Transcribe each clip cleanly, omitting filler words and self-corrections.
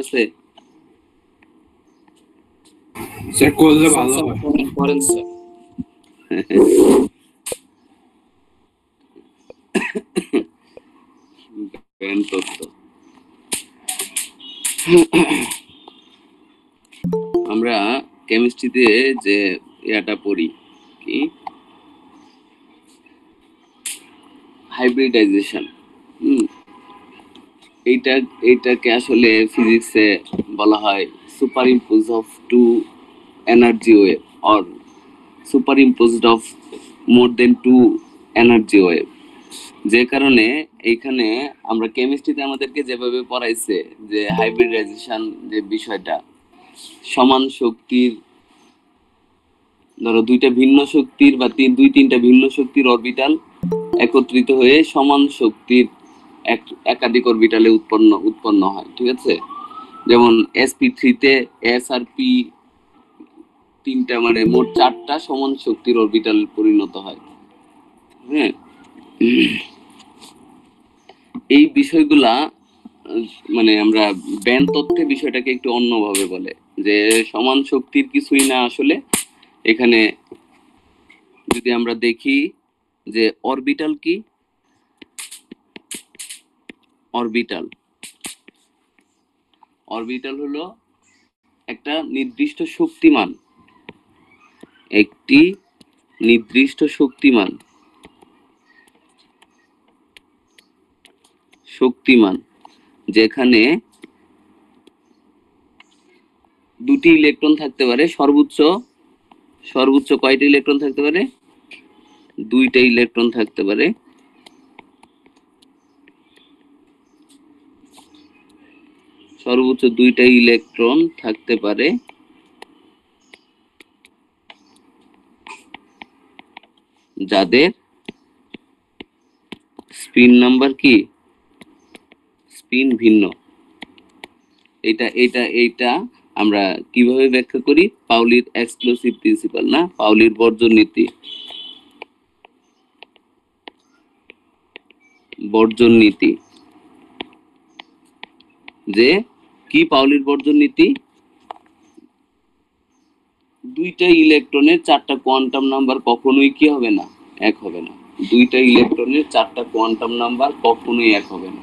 আছে? স্যার করলে ভালো হয়। করেন স্যার। ব্যান্ড তত্ত্ব আমরা কেমিস্ট্রিতে যে ইয়াটা পড়ি কি হাইব্রিডাইজেশন, এইটাকে আসলে ফিজিক্সে বলা হয় superimpose of two energy wave or superimposed of more than two energy wave. যে কারণে এইখানে আমরা কেমিস্ট্রিতে আমাদেরকে যেভাবে পড়াইছে যে হাইব্রিডাইজেশন যে বিষয়টা, সমান শক্তির ধরো দুইটা ভিন্ন শক্তির বা দুই তিনটা ভিন্ন শক্তির অরবিটাল একত্রিত হয়ে সমান শক্তির একাধিক অরবিটালে উৎপন্ন হয়, ঠিক আছে? যেমন sp3 তে s আর p তিনটা মানে মোট চারটা সমান শক্তির অরবিটাল পরিণত হয়। হ্যাঁ, এই বিষয়গুলা মানে আমরা ব্যান্ড তত্ত্বে বিষয়টাকে একটু অন্যভাবে বলে যে সমান শক্তির কিছুই না আসলে। এখানে যদি আমরা দেখি যে অরবিটাল কি, অরবিটাল হলো একটা নির্দিষ্ট শক্তিমান, একটি নির্দিষ্ট শক্তিমান যেখানে দুটি ইলেকট্রন থাকতে পারে, সর্বোচ্চ কয়টা ইলেকট্রন থাকতে পারে? দুইটা ইলেকট্রন থাকতে পারে। সর্বোচ্চ দুইটা ইলেকট্রন থাকতে পারে যাদের স্পিন নাম্বার কি, স্পিন ভিন্ন। এইটা আমরা কিভাবে ব্যাখ্যা করি? পাউলির এক্সক্লুসিভ প্রিন্সিপাল, না পাউলির বর্জন নীতি। যে কি পাউলির বর্জন নীতি? দুইটা ইলেকট্রনের চারটা কোয়ান্টাম নাম্বার কখনোই কি হবে না, এক হবে না। দুইটা ইলেকট্রনের চারটা কোয়ান্টাম নাম্বার কখনোই এক হবে না।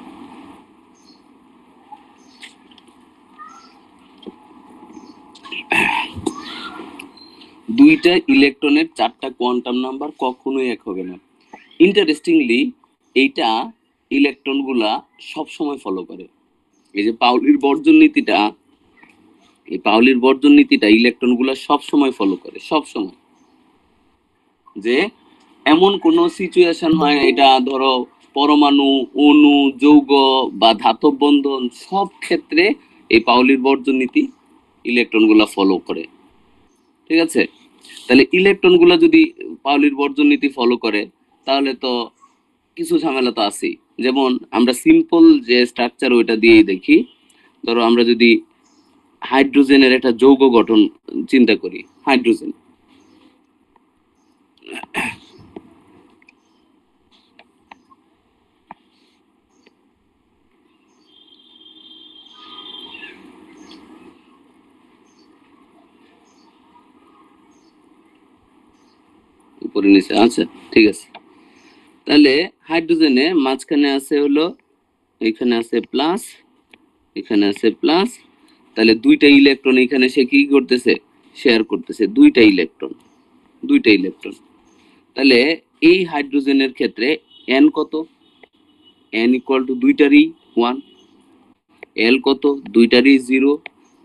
দুইটা ইলেকট্রনের চারটা কোয়ান্টাম নাম্বার কখনোই এক হবে না। ইন্টারেস্টিংলি এইটা ইলেকট্রনগুলা সব সময় ফলো করে। এই যে পাউলির বর্জন নীতিটা, এই পাউলির বর্জন নীতিটা ইলেকট্রনগুলা সব সময় ফলো করে, সব সময়। যে এমন কোন সিচুয়েশন হয়, এটা ধরো পরমাণু, অণু, যৌগ বা ধাতব বন্ধন, সব ক্ষেত্রে এই পাউলির বর্জন নীতি ইলেকট্রনগুলা ফলো করে, ঠিক আছে? তাহলে ইলেকট্রনগুলা যদি পাউলির বর্জন নীতি ফলো করে তাহলে তো কিছু ঝামেলা তো আছেই। যেমন আমরা সিম্পল যে স্ট্রাকচার ওইটা দিয়েই দেখি। ধরো আমরা যদি হাইড্রোজেনের একটা যৌগ গঠন চিন্তা করি, হাইড্রোজেন, উপরে নিচে, আচ্ছা ঠিক আছে। তাহলে হাইড্রোজেনে মাঝখানে আছে হলো, এখানে আছে প্লাস, এখানে আছে প্লাস। তাহলে দুইটা ইলেকট্রন এখানে সে কি করতেছে, শেয়ার করতেছে, দুইটা ইলেকট্রন। তাহলে এই হাইড্রোজেনের ক্ষেত্রে n কত? n ইকুয়াল টু দুইটারই 1, l কত? দুইটারই 0,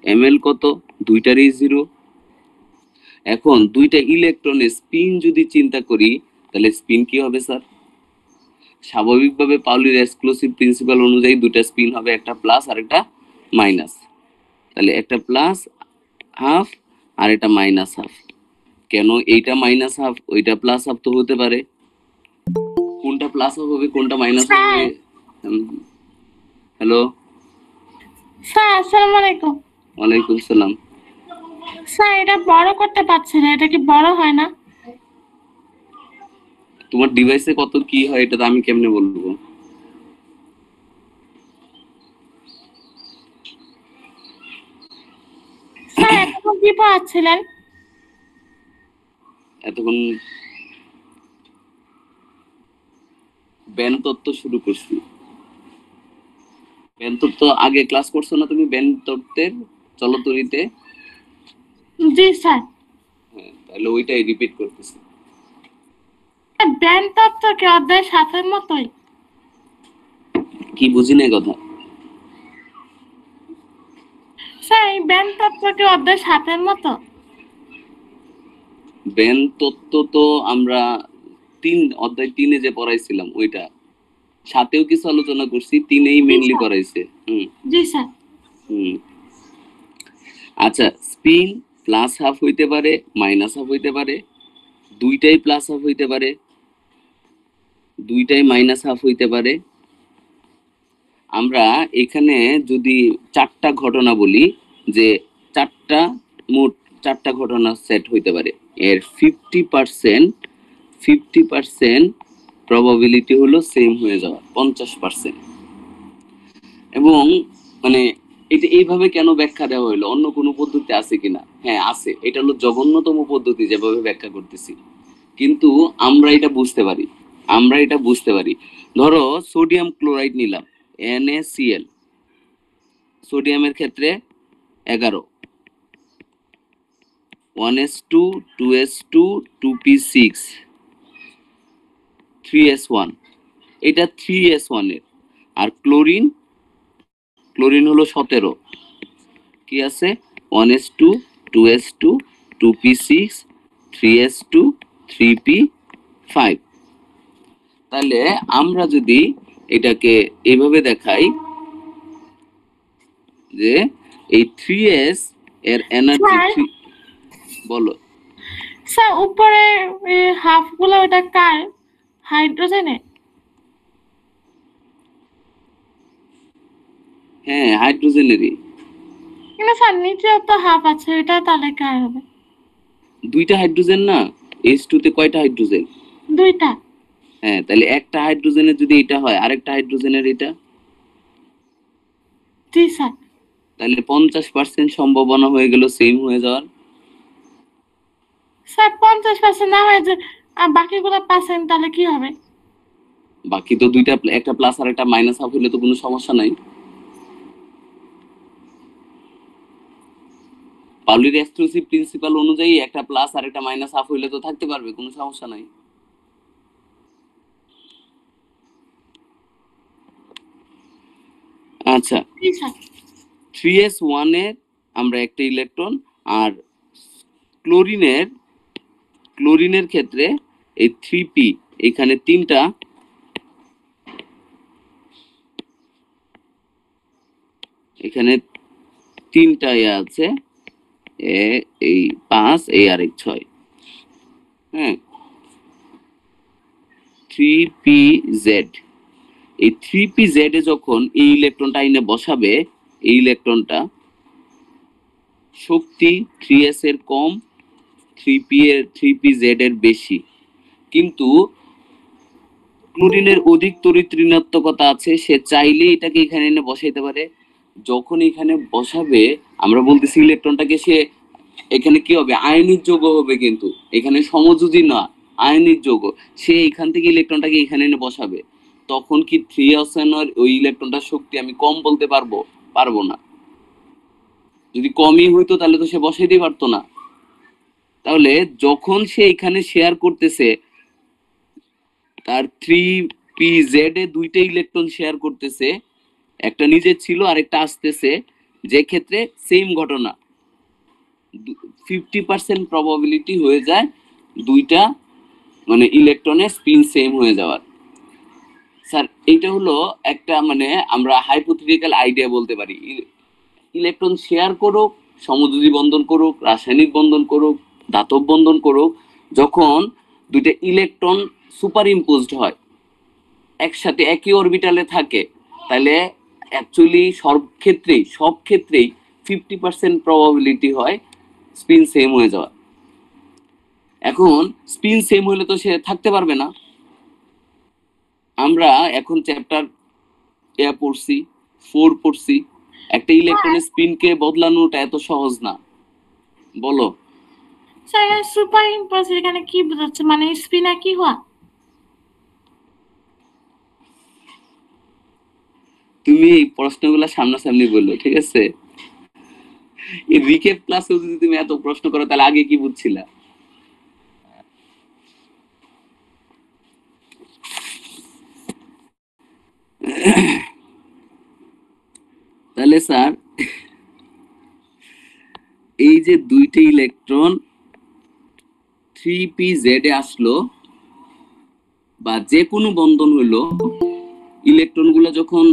ml কত? দুইটারই 0। এখন দুইটা ইলেকট্রনের স্পিন যদি চিন্তা করি তাহলে স্পিন কি হবে স্যার? স্বাভাবিকভাবে পাউলির এক্সক্লুসিভ প্রিন্সিপাল অনুযায়ী দুইটা স্পিন হবে, একটা প্লাস আর একটা মাইনাস। তাহলে একটা প্লাস হাফ আর এটা মাইনাস হাফ। কেন এইটা মাইনাস হাফ ওইটা প্লাস হাফ তো হতে পারে। কোনটা প্লাস হাফ হবে কোনটা মাইনাস হাফ হবে? হ্যালো স্যার, আসসালামু আলাইকুম। ওয়ালাইকুম সালাম। স্যার এটা বড় করতে পারছি না, এটা কি বড় হয় না? তোমার ডিভাইসে কত কি হয় এটা তো আমি কেমনে বলবো? এতক্ষণ কি পড়াচ্ছিলেন? এতক্ষণ ব্যান তত্ত্ব শুরু করছি। ব্যান তত্ত্ব আগে ক্লাস করছো না তুমি ব্যান তত্ত্বের চলতরিতে? জি স্যার। হ্যাঁ, তাহলে ওইটাই রিপিট করতেছি। ব্যান্ড তত্ত্ব কি অধ্যায় 7-এর মতোই? কি বুঝি না কথা? স্যার এই ব্যান্ড তত্ত্ব কি অধ্যায় 7-এর মতো? ব্যান তত্ত্ব তো আমরা অধ্যায় 3-এ যে পড়াইছিলাম ওইটা। 7-এও কিছু আলোচনা করছি, 3-এই মেইনলি স্যার। করাইছে। জি স্যার। হুম। আচ্ছা, স্পিন প্লাস হাফ হইতে পারে, মাইনাস হাফ হইতে পারে, দুইটাই প্লাস হাফ হইতে পারে, দুইটাই মাইনাস হাফ হইতে পারে। আমরা এখানে যদি 4টা ঘটনা বলি, যে মোট 4টা ঘটনা সেট হইতে পারে, এর 50% প্রবাবিলিটি হলো সেম হয়ে যাওয়া, 50%। এবং মানে এটা এইভাবে কেন ব্যাখ্যা দেওয়া হলো, অন্য কোনো পদ্ধতি আছে কিনা? হ্যাঁ আছে, এটা হলো জঘন্যতম পদ্ধতি যেভাবে ব্যাখ্যা করতেছি, কিন্তু আমরা এটা বুঝতে পারি। ধরো সোডিয়াম ক্লোরাইড নিলাম, NaCl, সোডিয়ামের ক্ষেত্রে 11, 1s2, 2s2, 2p6, 3s1, এটা 3s1 এর। আর ক্লোরিন হলো 17, কি আছে 1s2, 2s2, 2p6, 3s2, 3p5। তাহলে আমরা যদি এটাকে এভাবে দেখাই যে এই 3s এর এনার্জি স্যার। বলো। স্যার উপরে হাফ গুলো ওটা কার? হাইড্রোজেনের? হ্যাঁ, হাইড্রোজেনেরই। কিন্তু স্যার নিচেও তো হাফ আছে, এটা তাহলে কার হবে? দুইটা হাইড্রোজেন না, H2 তে কয়টা হাইড্রোজেন? দুইটা। হ্যাঁ, তাহলে একটা হাইড্রোজেনের যদি এটা হয়, আরেকটা হাইড্রোজেনের এটা, জি স্যার। তাহলে 50% সম্ভাবনা হয়ে গেল সেম হয়ে যাওয়ার। স্যার 50% না হয়ে যে বাকিগুলো পার্সেন্ট তাহলে কি হবে? বাকি তো দুইটা, একটা প্লাস আর একটা মাইনাস হাফ হলে তো কোনো সমস্যা নাই। পাউলির এক্সক্লুসিভ প্রিন্সিপাল অনুযায়ী একটা প্লাস আর একটা মাইনাস হাফ হইলে তো থাকতে পারবে, কোনো সমস্যা নাই। আচ্ছা, জি স্যার। 3s1 এর আমরা একটা ইলেকট্রন, আর ক্লোরিনের ক্ষেত্রে এই 3p, এখানে তিনটা, এখানে তিনটা আছে, এই 5, এই আরেক 6। হ্যাঁ, 3pz, এই 3pz এ যখন এই ইলেকট্রনটা আইনে বসাবে, এই ইলেকট্রনটা শক্তি 3s এর কম, 3pz এর বেশি, কিন্তু ক্লোরিনের অধিক তড়িৎ ঋণাত্মকতা আছে, সে চাইলে এটাকে এখানে এনে বসাইতে পারে। যখন এখানে বসাবে, আমরা বলতেছি ইলেকট্রনটাকে সে এখানে কি হবে, আয়নিক যৌগ হবে, কিন্তু এখানে সমযোজী না, আয়নিক যৌগ। সে এখান থেকে ইলেকট্রনটাকে এখানে এনে বসাবে, তখন কি 3s1 এর ওই ইলেকট্রনটার শক্তি আমি কম বলতে পারবো না। যদি কমই হইতো তাহলে তো সে বসাইতেই পারতো না। তাহলে যখন সে এখানে শেয়ার করতেছে, তার 3pz এ দুইটা ইলেকট্রন শেয়ার করতেছে, একটা নিজের ছিল আরেকটা আসতেছে, যে ক্ষেত্রে সেম ঘটনা, 50% প্রবাবিলিটি হয়ে যায় দুইটা মানে ইলেকট্রনের স্পিন সেম হয়ে যাওয়ার। স্যার এইটা হলো একটা আমরা হাইপোথেটিক্যাল আইডিয়া বলতে পারি। ইলেকট্রন শেয়ার করুক, সমযোজী বন্ধন করুক, রাসায়নিক বন্ধন করুক, ধাতব বন্ধন করুক, যখন দুইটা ইলেকট্রন সুপার ইম্পোজড হয়, একসাথে একই অরবিটালে থাকে, তাহলে অ্যাকচুয়ালি সব ক্ষেত্রেই 50% প্রবাবিলিটি হয় স্পিন সেম হয়ে যাওয়া। এখন স্পিন সেম হলে তো সে থাকতে পারবে না। আমরা এখন চ্যাপ্টার পড়ছি, 4 পড়ছি, একটা ইলেকট্রনের স্পিনকে বদলানোটা এত সহজ না। বলো। স্যার সুপার ইম্পোজ এখানে কি বোঝাচ্ছে, মানে স্পিনার কি হওয়া? তুমি এই প্রশ্নগুলো সামনাসামনি বললো, ঠিক আছে? এই রিকেপ ক্লাসেও যদি তুমি এত প্রশ্ন করো তাহলে আগে কি বুঝছিলা? তাহলে স্যার এই যে দুইটা ইলেকট্রন 3p_z এ আসলো বা যে কোনো বন্ধন হলো, ইলেকট্রন গুলো যখন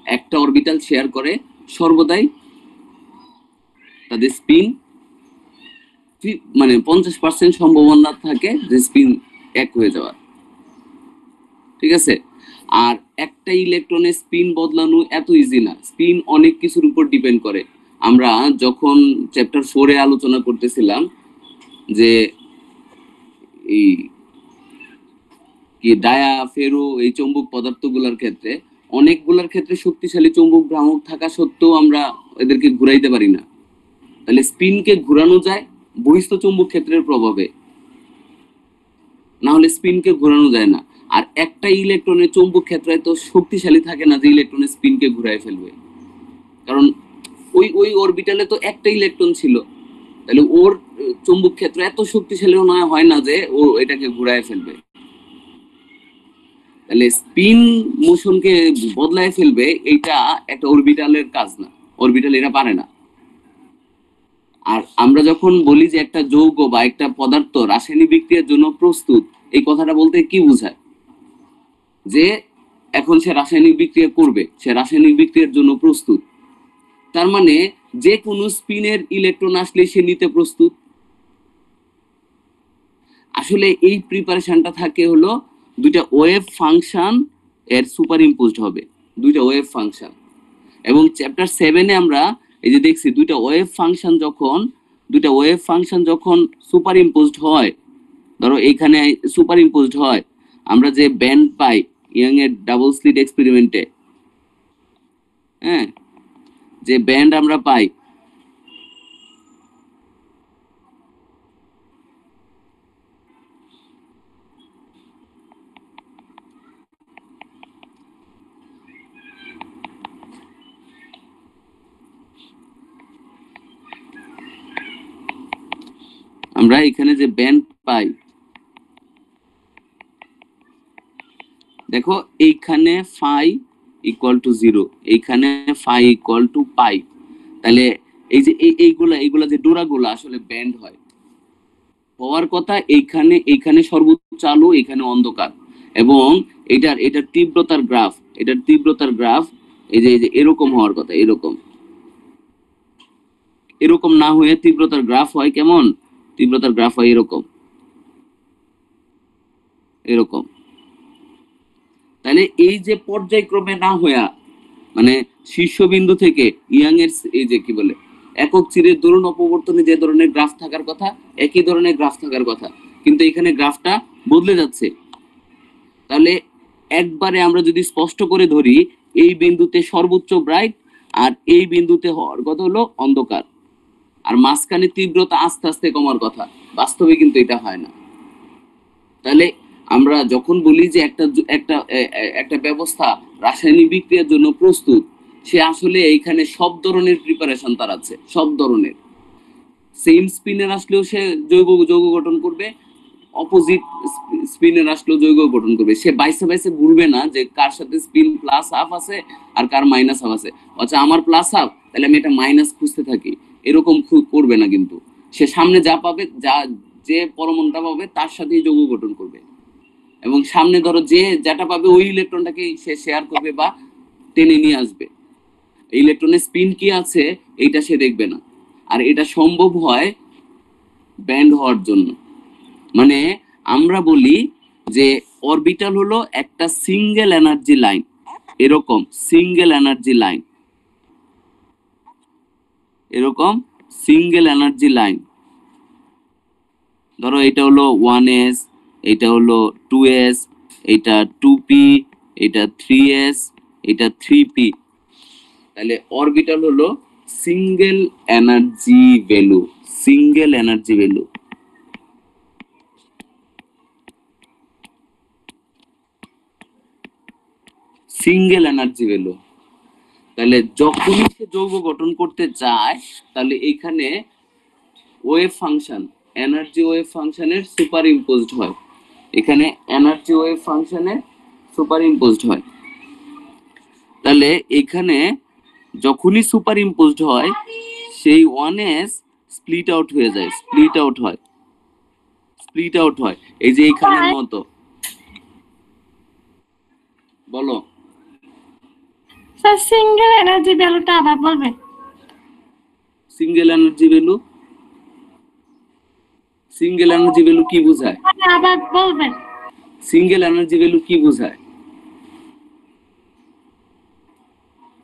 একটা অরবিটাল শেয়ার করে সর্বদাই তাদের স্পিন মানে 50% সম্ভাবনা থাকে যে স্পিন এক হয়ে যাওয়ার, ঠিক আছে? আর একটা ইলেকট্রনের স্পিন বদলানো এত ইজি না, স্পিন অনেক কিছুর উপর ডিপেন্ড করে। আমরা যখন চ্যাপ্টার 4 এ আলোচনা করতেছিলাম যে এই কি ডায়া ফেরো এই চৌম্বক পদার্থগুলোর ক্ষেত্রে অনেকগুলোর ক্ষেত্রে শক্তিশালী চৌম্বক ভ্রামক থাকা সত্ত্বেও আমরা এদেরকে ঘুরাইতে পারি না। তাহলে স্পিনকে ঘুরানো যায় বহিস্থ চৌম্বক ক্ষেত্রের প্রভাবে, না হলে স্পিনকে ঘোরানো যায় না। আর একটা ইলেকট্রনের চৌম্বক ক্ষেত্র এত শক্তিশালী থাকে না যে ইলেকট্রনের স্পিনকে ঘুরায় ফেলবে, কারণ ওই ওই অরবিটালে তো একটা ইলেকট্রন ছিল, তাহলে ওর চৌম্বক ক্ষেত্র এত শক্তিশালী হয় না যে ও এটাকে ঘুরায় ফেলবে। তাহলে স্পিন মোশনকে বদলায় ফেলবে, এইটা একটা অরবিটালের কাজ না, অরবিটাল এটা পারে না। আর আমরা যখন বলি যে একটা যৌগ বা একটা পদার্থ রাসায়নিক বিক্রিয়ার জন্য প্রস্তুত, এই কথাটা বলতে কি বোঝায়? যে এখন সে রাসায়নিক বিক্রিয়া করবে, সে রাসায়নিক বিক্রিয়ার জন্য প্রস্তুত, তার মানে যে কোনো স্পিনের ইলেকট্রন আসলে সে নিতে প্রস্তুত। আসলে এই প্রিপারেশনটা থাকে হলো দুইটা ওয়েভ ফাংশন এর সুপার ইম্পোজড হবে, দুইটা ওয়েভ ফাংশন। এবং চ্যাপ্টার 7 এ আমরা এই যে দেখছি দুইটা ওয়েভ ফাংশন যখন সুপার ইম্পোজড হয়, ধরো এইখানে সুপার ইম্পোজড হয়, আমরা যে ব্যান্ড পাই ইয়ং এর ডাবল স্লিট এক্সপেরিমেন্টে, হ্যাঁ, যে ব্যান্ড আমরা পাই, আমরা এখানে যে ব্যান্ড পাই, দেখো এইখানে ফাই ইকুয়াল টু 0, এইখানে ফাই ইকুয়াল টু পাই। তাহলে এই যে এইগুলা যে ডোরাগুলা আসলে ব্যান্ড হয়, হওয়ার কথা এইখানে সর্বোচ্চ আলো, এখানে অন্ধকার। এবং এটার তীব্রতার গ্রাফ এই যে এরকম হওয়ার কথা, এরকম না হয়ে তীব্রতার গ্রাফ হয় কেমন? তীব্রতার গ্রাফ হয় এরকম এরকম। তাহলে এই যে পর্যায়ক্রমে না হইয়া, মানে শীর্ষবিন্দু থেকে ইয়াং এর এই যে কি বলে একক চিরের দরুন অপবর্তনে যে ধরনের গ্রাফ থাকার কথা, একই ধরনের গ্রাফ থাকার কথা, কিন্তু এখানে গ্রাফটা বদলে যাচ্ছে। তাহলে একবারে আমরা যদি স্পষ্ট করে ধরি, এই বিন্দুতে সর্বোচ্চ ব্রাইট আর এই বিন্দুতে হওয়ার কথা হলো অন্ধকার, আর মাঝখানে তীব্রতা আস্তে আস্তে কমার কথা, বাস্তবে কিন্তু এটা হয় না। তাহলে আমরা যখন বলি যে একটা ব্যবস্থা রাসায়নিক বিক্রিয়ার জন্য প্রস্তুত, সে আসলে এইখানে সব ধরনের প্রিপারেশন তার আছে, সব ধরনের। সেম স্পিনের আসলেও সে যৌগ গঠন করবে, অপোজিট স্পিনের আসলেও যৌগ গঠন করবে। সে বাইসে ভুলবে না যে কার সাথে স্পিন প্লাস হাফ আছে আর কার মাইনাস হাফ আছে, আচ্ছা আমার প্লাস হাফ, তাহলে আমি এটা মাইনাস খুঁজতে থাকি, এরকম করবে না। কিন্তু সে সামনে যা পাবে, যে পরমাণুটা পাবে তার সাথেই যৌগ গঠন করবে, এবং সামনে ধরো যেটা পাবে ওই ইলেকট্রনটাকে সে শেয়ার করবে বা টেনে নিয়ে আসবে। ইলেকট্রনের স্পিন কি আছে এইটা সে দেখবে না। আর এটা সম্ভব হয় ব্যান্ড হওয়ার জন্য। মানে আমরা বলি যে অরবিটাল হলো একটা সিঙ্গেল এনার্জি লাইন, এরকম সিঙ্গেল এনার্জি লাইন, এরকম সিঙ্গেল এনার্জি লাইন। ধরো এটা হলো 1s, এটা হলো 2s, এটা 2p, এটা 3s, এটা 3p। তাহলে অরবিটাল হলো single energy value, single energy value. Single energy value. তাহলে যখনই সে যৌগ গঠন করতে যায়, তাহলে এখানে ওয়েভ ফাংশন, এনার্জি ওয়েভ ফাংশনের সুপার ইম্পোজড হয়। এখানে এনার্জি ওয়েভ ফাংশনের সুপার ইম্পোজড হয়। তাহলে এখানে যখনই সুপার ইম্পোজড হয়, সেই 1s স্প্লিট আউট হয়ে যায়, স্প্লিট আউট হয়, স্প্লিট আউট হয়, এই যে এখানের মতো। বলো। স্যার সিঙ্গেল এনার্জি ভ্যালুটা আবার বলবেন। Single energy value, single energy value কি বোঝায়? আবার বলবেন। সিঙ্গেল এনার্জি ভ্যালু কি বোঝায়?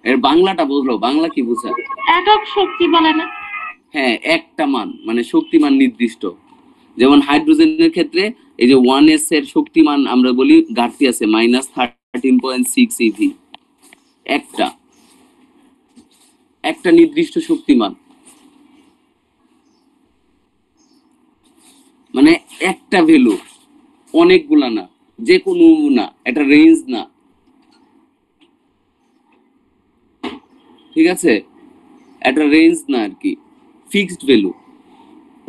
এর বাংলাটা বুঝলো, বাংলা কি বোঝায়? একক শক্তি বলে না? হ্যাঁ, একটা মান, মানে শক্তিমান নির্দিষ্ট। যেমন হাইড্রোজেনের ক্ষেত্রে এই যে 1s এর শক্তিমান আমরা বলি ঘাটতি আছে -13.6 eV। একটা একটা নির্দিষ্ট শক্তিমান, মানে একটা ভ্যালু, অনেকগুলা না, যে কোনো না, এটা রেঞ্জ না, ঠিক আছে? এটা রেঞ্জ না আর কি, ফিক্সড ভ্যালু,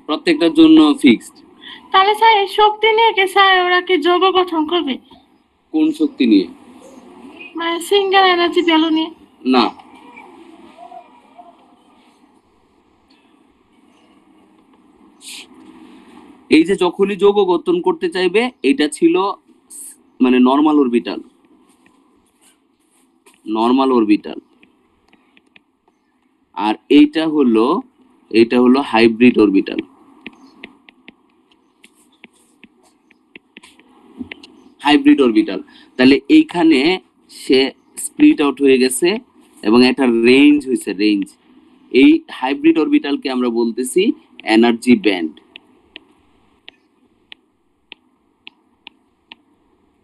প্রত্যেকটার জন্য ফিক্সড। তাহলে স্যার এই শক্তি নিয়ে কি স্যার ওরা কি যৌগ গঠন করবে? কোন শক্তি নিয়ে? মানে সিঙ্গেল এনার্জি ভ্যালু নিয়ে? না। এই যে যখনই যৌগ গঠন করতে চাইবে, এটা ছিল মানে নরমাল অরবিটাল, নরমাল অরবিটাল, আর এইটা হলো হাইব্রিড অরবিটাল। Hybrid orbital. তাহলে এইখানে সে স্প্লিট আউট হয়ে গেছে এবং একটা রেঞ্জ হয়েছে, রেঞ্জ। এই হাইব্রিড অরবিটালকে আমরা বলতেছি এনার্জি ব্যান্ড,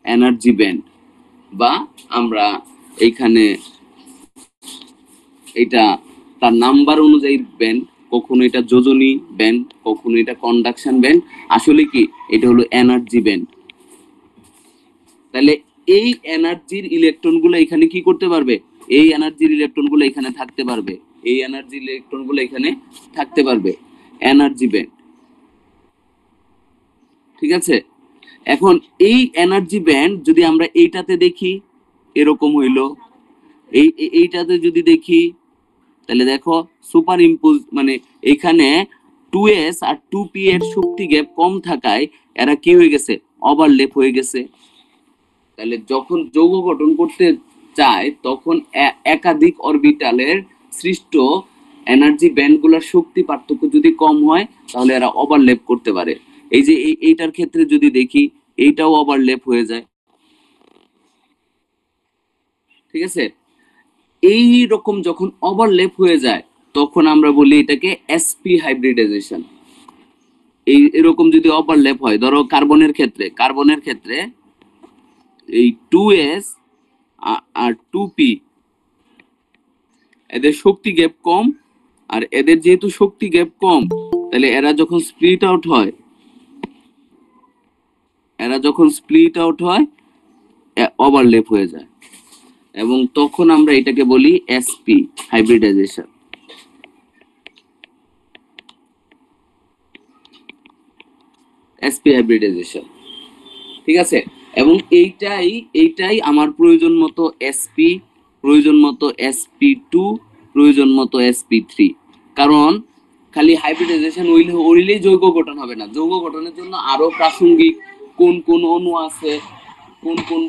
এনার্জি ব্যান্ড, বা আমরা এইখানে এটা তার নাম্বার অনুযায়ী ব্যান্ড, কখনো এটা যোজনী ব্যান্ড, কখনো এটা কন্ডাকশন ব্যান্ড, আসলে কি এটা হলো এনার্জি ব্যান্ড। তাহলে এই এনার্জির ইলেকট্রনগুলো এখানে কি করতে পারবে? এই এনার্জির ইলেকট্রনগুলো এখানে থাকতে পারবে, এই এনার্জির ইলেকট্রনগুলো এখানে থাকতে পারবে, এনার্জি ব্যান্ড, ঠিক আছে? এখন এই এনার্জি ব্যান্ড যদি আমরা এইটাতে দেখি, এরকম হইলো, এইটাতে যদি দেখি, তাহলে দেখো সুপার ইম্পোজ, মানে এখানে 2s আর 2p এর শক্তি গ্যাপ কম থাকায় এরা কি হয়ে গেছে? ওভারল্যাপ হয়ে গেছে। তাহলে যখন যৌগ গঠন করতে চায়, তখন একাধিক অরবিটালের সৃষ্ট এনার্জি ব্যান্ডগুলোর শক্তি পার্থক্য যদি কম হয়, তাহলে এরা ওভারল্যাপ করতে পারে। এই যে এইটার ক্ষেত্রে যদি দেখি, এইটাও ওভারল্যাপ হয়ে যায়, ঠিক আছে? এই রকম যখন ওভারল্যাপ হয়ে যায়, তখন আমরা বলি এটাকে sp হাইব্রিডাইজেশন। এই এরকম যদি ওভারল্যাপ হয়, ধরো কার্বনের ক্ষেত্রে এই 2s আর 2p, এদের শক্তি গ্যাপ কম, আর এদের যেহেতু শক্তি গ্যাপ কম, তাহলে এরা যখন স্প্লিট আউট হয়, ওভারল্যাপ হয়ে যায়, এবং তখন আমরা এটাকে বলি sp হাইব্রিডাইজেশন। sp হাইব্রিডাইজেশন, ঠিক আছে? এবং এইটাই আমার প্রয়োজন মতো sp, প্রয়োজন মতো sp2, প্রয়োজন মতো sp3। কারণ খালি হাইব্রিডাইজেশন হইলেই যৌগ গঠন হবে না, যৌগ গঠনের জন্য আরো প্রাসঙ্গিক কোন কোন অণু আছে, কোন কোন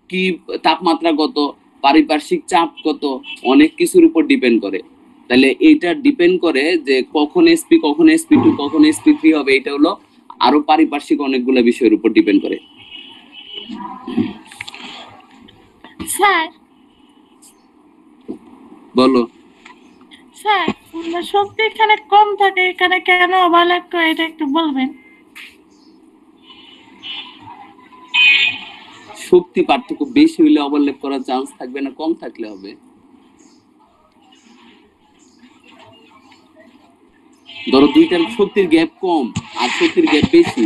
কি তাপমাত্রা কত, পারিপার্শ্বিক চাপ কত, অনেক কিছুর উপর ডিপেন্ড করে। তাহলে এইটা ডিপেন্ড করে যে কখন sp, কখন sp2, কখন sp3 হবে, এটা হলো আরো পারিপার্শ্বিক অনেকগুলো বিষয়ের উপর ডিপেন্ড করে। স্যার বলো। স্যার শক্তি এখানে কম থাকে, এখানে কেন ওভারল্যাপ করে এটা একটু বলবেন? শক্তি পার্থক্য বেশি হইলে ওভারল্যাপ করার চান্স থাকবে না, কম থাকলে হবে। ধরো দুইটার শক্তির গ্যাপ কম আর শক্তির গ্যাপ বেশি,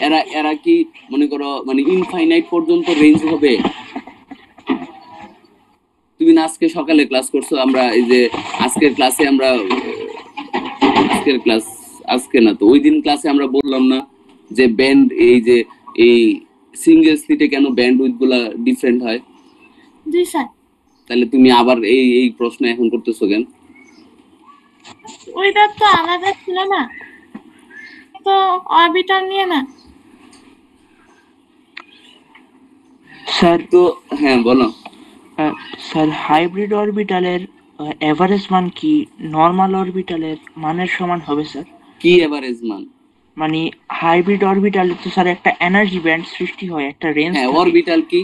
এরা এরা কি মনে করো মানে ইনফাইনাইট পর্যন্ত রেঞ্জ হবে? তুমি না আজকে সকালে ক্লাস করছো, আমরা এই যে আজকের ক্লাসে আমরা আজকের ক্লাস আজকে না তো ওই দিন ক্লাসে আমরা বললাম না যে ব্যান্ড এই যে এই সিঙ্গেল স্লিটে কেন ব্যান্ড উইথ গুলা ডিফারেন্ট হয়? জি স্যার। তাহলে তুমি আবার এই এই প্রশ্ন এখন করতেছো কেন? ওইটা তো আলাদা ছিল না, তো অরবিটাল নিয়ে না। স্যার তো হ্যাঁ বলো। স্যার হাইব্রিড অরবিটালের এভারেজ মান কি নর্মাল অরবিটালের মানের সমান হবে স্যার? কি এভারেজ মান? মানে হাইব্রিড অরবিটালে তো স্যার একটা এনার্জি ব্যান্ড সৃষ্টি হয়, একটা রেঞ্জ। হ্যাঁ অরবিটাল কি?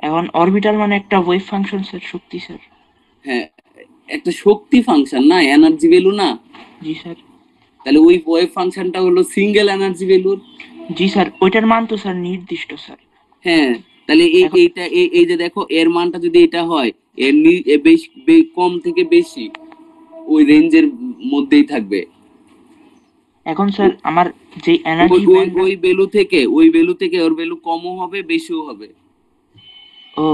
এখন অরবিটাল মানে একটা ওয়েভ ফাংশন স্যার, শক্তি স্যার। হ্যাঁ একটা শক্তি ফাংশন না, এনার্জি ভ্যালু না। জি স্যার। তাহলে ওই ওয়েভ ফাংশনটা হলো সিঙ্গেল এনার্জি ভ্যালুর। জি স্যার, ওইটার মান তো স্যার নির্দিষ্ট স্যার। হ্যাঁ তাহলে এইটা এই যে দেখো এর মানটা যদি এটা হয়, এর কম থেকে বেশি ওই রেঞ্জের মধ্যেই থাকবে। এখন স্যার আমার যে এনার্জি ওই ভ্যালু থেকে ওর ভ্যালু কমও হবে বেশিও হবে। ও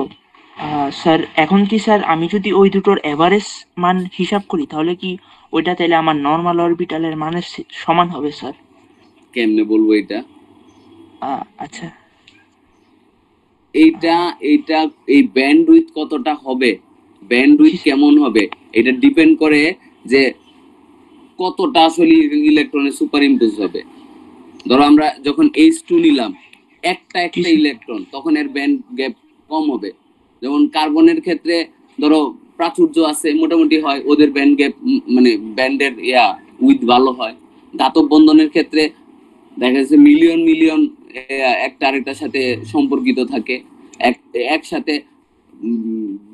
স্যার, এখন কি স্যার আমি যদি ওই দুটোর এভারেজ মান হিসাব করি তাহলে কি ওইটা তাহলে আমার নর্মাল অরবিটালের মানের সমান হবে স্যার? কেমনে বলবো এটা? আচ্ছা। এইটা এইটা এই ব্যান্ড উইথ কতটা হবে, ব্যান্ড উইথ কেমন হবে, এটা ডিপেন্ড করে যে কতটা আসলে ইলেকট্রনের সুপার ইম্পোজ হবে। ধরো আমরা যখন H2 নিলাম একটা ইলেকট্রন, তখন এর ব্যান্ড গ্যাপ কম হবে। যেমন কার্বনের ক্ষেত্রে ধরো প্রাচুর্য আছে মোটামুটি হয়, ওদের ব্যান্ড গ্যাপ মানে ব্যান্ডের উইথ ভালো হয়। ধাতব বন্ধনের ক্ষেত্রে দেখা যাচ্ছে মিলিয়ন মিলিয়ন একটা আরেকটার সাথে সম্পর্কিত থাকে, একসাথে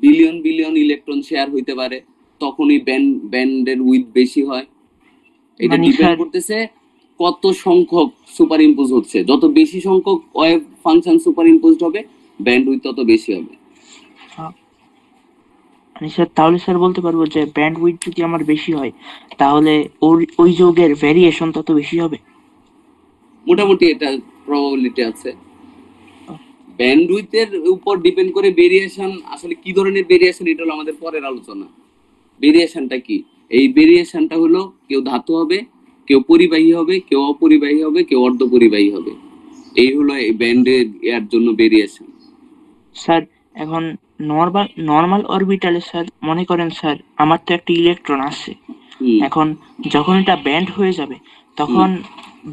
বিলিয়ন বিলিয়ন ইলেকট্রন শেয়ার হইতে পারে, তখনই ব্যান্ডের উইথ বেশি হয়। এটা ডিপেন্ড করতেছে কত সংখ্যক সুপার ইম্পোজ হচ্ছে। যত বেশি সংখ্যক ওয়েভ ফাংশন সুপার ইম্পোজড হবে ব্যান্ড উইথ তত বেশি হবে। স্যার তাহলে স্যার বলতে পারবো যে ব্যান্ড উইথ যদি আমার বেশি হয় তাহলে ওই যৌগের ভেরিয়েশন তত বেশি হবে? মোটামুটি এটা প্রবাবিলিটি আছে। ব্যান্ড উইথের উপর ডিপেন্ড করে ভেরিয়েশন, আসলে কি ধরনের ভেরিয়েশন এটা হলো আমাদের পরের আলোচনা। ভেরিয়েশনটা কি? এই ভেরিয়েশনটা হলো কেউ ধাতু হবে, কেউ পরিবাহী হবে, কেউ অপরিবাহী হবে, কেউ অর্ধপরিবাহী হবে। এই হলো এই ব্যান্ডের এর জন্য ভেরিয়েশন। স্যার এখন নর্মাল অরবিটালে স্যার মনে করেন স্যার আমার তো একটা ইলেকট্রন আছে, এখন যখন এটা ব্যান্ড হয়ে যাবে তখন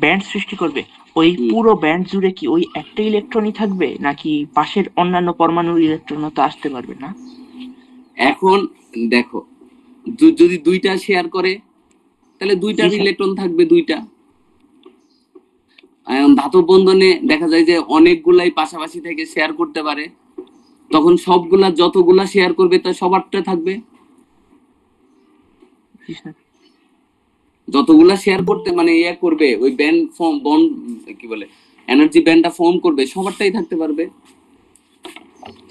ব্যান্ড সৃষ্টি করবে, ওই পুরো ব্যান্ড জুড়ে কি ওই একটা ইলেকট্রনই থাকবে নাকি পাশের অন্যান্য পরমাণুর ইলেকট্রনও তো আসতে পারবে না? এখন দেখো যদি দুইটা শেয়ার করে তাহলে দুইটার ইলেকট্রন থাকবে দুইটা। ধাতব বন্ধনে দেখা যায় যে অনেকগুলাই পাশাপাশি থেকে শেয়ার করতে পারে, তখন সবগুলা যতগুলা শেয়ার করবে তার সবারটা থাকবে। যতগুলা শেয়ার করতে মানে করবে ওই ব্যান্ড ফর্ম বন্ড কি বলে এনার্জি ব্যান্ডটা ফর্ম করবে সবারটাই থাকতে পারবে,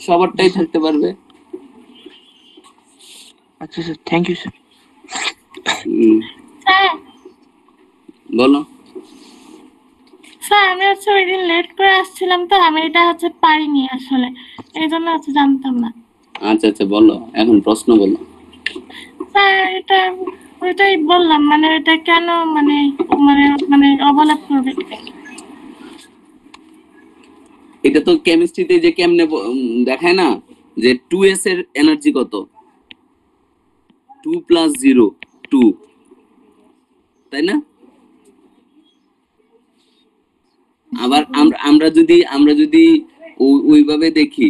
সবারটাই থাকতে পারবে। আচ্ছা স্যার, থ্যাংক ইউ স্যার। বলো। স্যার আমি হচ্ছে ওই দিন লেট করে আসছিলাম তো আমি এটা হচ্ছে পারিনি আসলে, এই জন্য হচ্ছে জানতাম না। আচ্ছা আচ্ছা বলো, এখন প্রশ্ন বলো। স্যার এটা ওইটাই বললাম, মানে এটা কেন মানে মানে মানে ওভারল্যাপ করবে? এটা তো কেমিস্ট্রিতে যে কেমনে দেখায় না যে 2s এর এনার্জি কত, 2 + 0 2, তাই না? আবার আমরা যদি ওইভাবে দেখি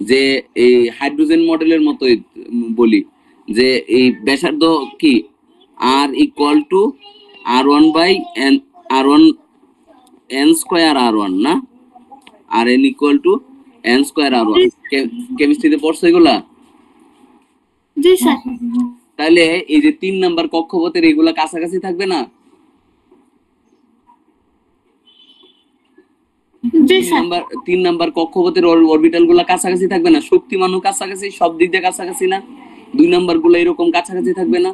যে এই হাইড্রোজেন মডেলের মতো বলি যে এই ব্যাসার্ধ কি r = r1/n r1 n² r1 না, আর n = n² r1। কেমিস্ট্রিতে পড়ছো এগুলা? জি স্যার। তাহলে এই যে 3 নাম্বার কক্ষপথের এগুলা কাছাকাছি থাকবে না? জি স্যার। 3 নাম্বার কক্ষপথের অরবিটাল গুলা কাছাকাছি থাকবে না? শক্তিমানও কাছাকাছি, সব দিক দিয়ে কাছাকাছি না? 2 নাম্বার গুলা এরকম কাছাকাছি থাকবে না?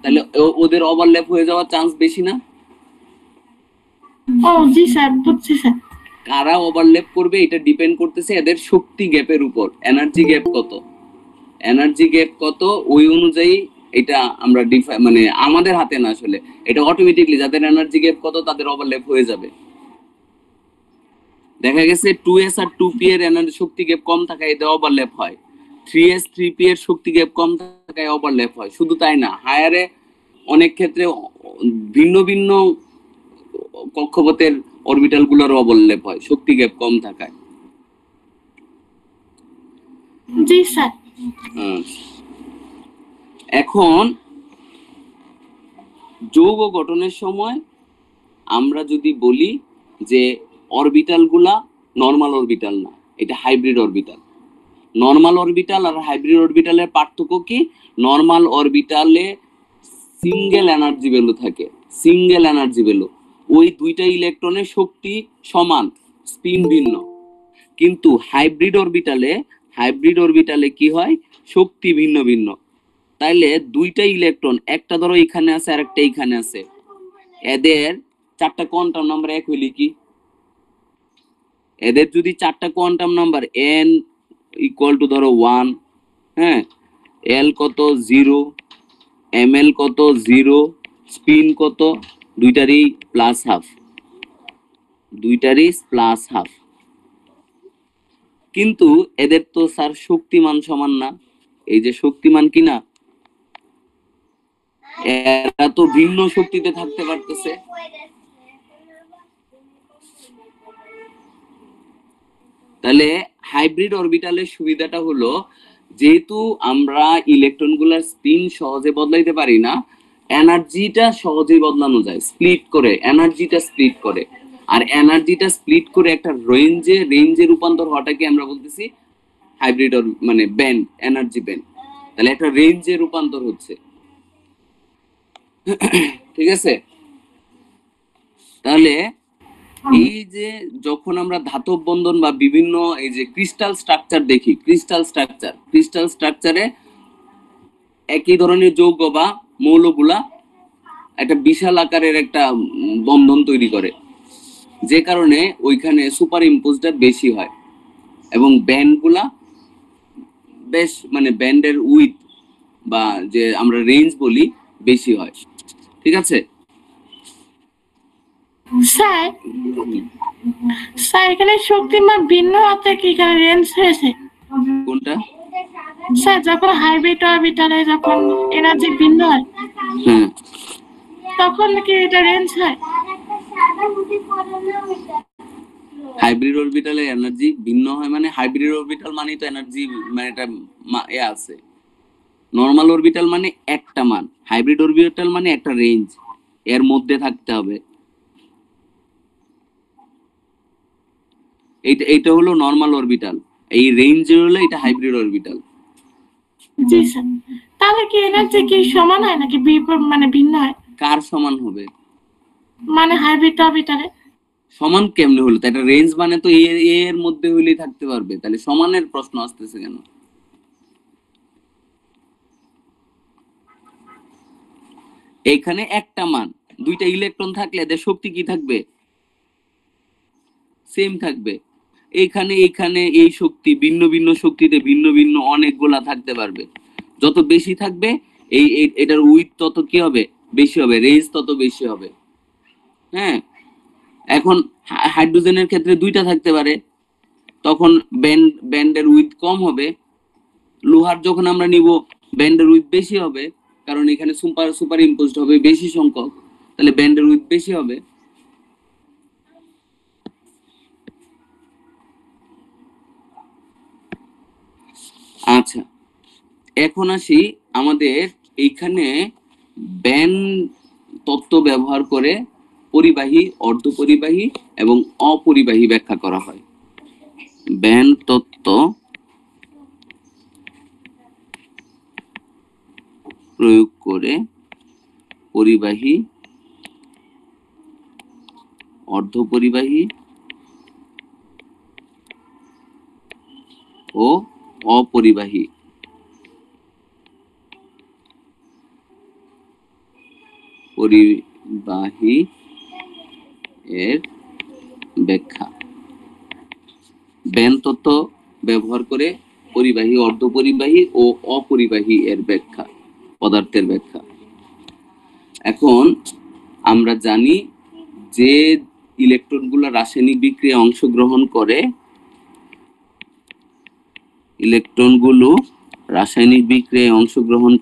তাহলে ওদের ওভারল্যাপ হয়ে যাওয়ার চান্স বেশি না? ও জি স্যার, বুঝছি স্যার। কারা ওভারল্যাপ করবে এটা ডিপেন্ড করতেছে এদের শক্তি গ্যাপের উপর। এনার্জি গ্যাপ কত, এনার্জি গ্যাপ কত ওই অনুযায়ী এটা আমরা মানে আমাদের হাতে না আসলে, এটা অটোমেটিকলি যাদের এনার্জি গ্যাপ কত তাদের ওভারল্যাপ হয়ে যাবে। দেখা গেছে 2s আর 2p এর এনার্জি শক্তি গ্যাপ কম থাকায় এদের ওভারল্যাপ হয়, 3s 3p এর শক্তি গ্যাপ কম থাকায় ওভারল্যাপ হয়। শুধু তাই না, হায়ারে অনেক ক্ষেত্রে ভিন্ন ভিন্ন কক্ষপথের অরবিটাল গুলোর ওভারল্যাপ হয় শক্তি গ্যাপ কম থাকায়। জি স্যার। এখন যৌগ গঠনের সময় আমরা যদি বলি যে অরবিটাল গুলা নর্মাল অরবিটাল না, এটা হাইব্রিড অরবিটাল। নর্মাল অরবিটাল আর হাইব্রিড অরবিটালের পার্থক্য কি? নর্মাল অরবিটালে সিঙ্গেল এনার্জি ভ্যালু থাকে, সিঙ্গেল এনার্জি ভ্যালু, ওই দুইটা ইলেকট্রনের শক্তি সমান, স্পিন ভিন্ন। কিন্তু হাইব্রিড অরবিটালে কি হয়? শক্তি ভিন্ন ভিন্ন। তাইলে দুইটা ইলেকট্রন, একটা ধরো এখানে আছে আর একটা এখানে আছে, এদের চারটা কোয়ান্টাম নাম্বার এক হইলে কি? এদের যদি চারটা quantum number n equal to ধরো 1, হ্যাঁ, l কত 0, ml কত 0, স্পিন কত, দুইটারই প্লাস হাফ, দুইটারই প্লাস হাফ। কিন্তু এদের তো স্যার শক্তিমান সমান না। এই যে শক্তিমান কিনা, এরা তো ভিন্ন শক্তিতে থাকতে পারতেছে। তাহলে হাইব্রিড অরবিটালের সুবিধাটা হলো, যেহেতু আমরা ইলেকট্রন গুলার স্পিন সহজে বদলাইতে পারি না, এনার্জিটা সহজে বদলানো যায়, স্প্লিট করে এনার্জিটা স্প্লিট করে। আর এনার্জিটা স্প্লিট করে একটা রেঞ্জে রূপান্তর হওয়াটাকে আমরা বলতেছি হাইব্রিড মানে ব্যান্ড, এনার্জি ব্যান্ড। তাহলে একটা রেঞ্জে রূপান্তর হচ্ছে, ঠিক আছে? তাহলে এই যে যখন আমরা ধাতব বন্ধন বা বিভিন্ন এই যে ক্রিস্টাল স্ট্রাকচার দেখি, ক্রিস্টাল স্ট্রাকচারে একই ধরনের যৌগ বা মৌলগুলা একটা বিশাল আকারের একটা বন্ধন তৈরি করে, যে কারণে ওইখানে সুপার ইম্পোজটা বেশি হয় এবং ব্যান্ডগুলা বেশ মানে ব্যান্ডের উইথ বা যে আমরা রেঞ্জ বলি বেশি হয়, ঠিক আছে? স্যার, স্যার এখানে শক্তিমান ভিন্ন হতে কি এখানে রেঞ্জ হয়েছে? কোনটা? স্যার যখন হাইব্রিড অরবিটালে যখন এনার্জি ভিন্ন হয়, হ্যাঁ, তখন কি এটা রেঞ্জ হয়? হাইব্রিড অরবিটালে এনার্জি ভিন্ন হয় মানে হাইব্রিড অরবিটাল মানে তো এনার্জি মানে এটা আছে। নরমাল অরবিটাল মানে একটা মান, হাইব্রিড অরবিটাল মানে একটা রেঞ্জ, এর মধ্যে থাকতে হবে। এইটা হলো নরমাল অরবিটাল, এই রেঞ্জে হলো এটা হাইব্রিড অরবিটাল। জি স্যার। তাহলে কি এনার্জি কি সমান হয় নাকি মানে ভিন্ন হয়? কার সমান হবে? মানে হাইব্রিড অরবিটালে সমান কেমনে হলো? এটা রেঞ্জ মানে তো এর মধ্যে হইলেই থাকতে পারবে, তাহলে সমানের প্রশ্ন আসতেছে কেন? এইখানে একটা মান, দুইটা ইলেকট্রন থাকলে এদের শক্তি কি থাকবে? সেম থাকবে। এখানে এই শক্তি ভিন্ন ভিন্ন শক্তিতে ভিন্ন ভিন্ন অনেকগুলা থাকতে পারবে। যত বেশি থাকবে এটার উইথ তত কি হবে? বেশি হবে, রেঞ্জ তত বেশি হবে। হ্যাঁ, এখন হাইড্রোজেনের ক্ষেত্রে দুইটা থাকতে পারে, তখন ব্যান্ডের উইথ কম হবে। লোহার যখন আমরা নিব ব্যান্ডের উইথ বেশি হবে, কারণ এখানে সুপার ইম্পোজড হবে বেশি সংখ্যক, তাহলে ব্যান্ডের উইথ বেশি হবে। আচ্ছা, এখন আসি আমাদের এইখানে ব্যান্ড তত্ত্ব ব্যবহার করে পরিবাহী, অর্ধপরিবাহী এবং অপরিবাহী ব্যাখ্যা করা হয়। ব্যান্ড তত্ত্ব প্রয়োগ করে পরিবাহী, অর্ধপরিবাহী ও অপরিবাহী পরিবাহী এর ব্যাখ্যা। ব্যান্ড তত্ত্ব ব্যবহার করে পরিবাহী, অর্ধপরিবাহী ও অপরিবাহী এর ব্যাখ্যা, পদার্থের ব্যাখ্যা। এখন আমরা জানি যে ইলেকট্রনগুলো রাসায়নিক বিক্রিয়ায় অংশগ্রহণ করে, ইলেকট্রনগুলো রাসায়নিক বিক্রিয়ায় অংশগ্রহণ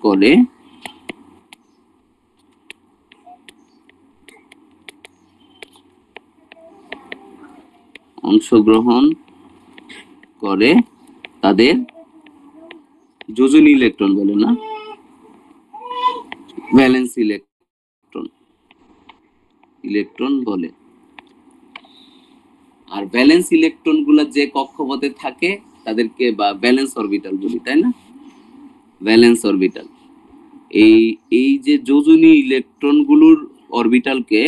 করে তাদের যোজনী ইলেকট্রন বলে, না ভ্যালেন্স ইলেকট্রন বলে। আর ভ্যালেন্স ইলেকট্রন গুলা যে কক্ষপথে থাকে তাদেরকে বা ভ্যালেন্স অরবিটাল বলি, তাই না? Valence orbital. এই যে যোজনী ইলেকট্রন গুলোর অরবিটালকে,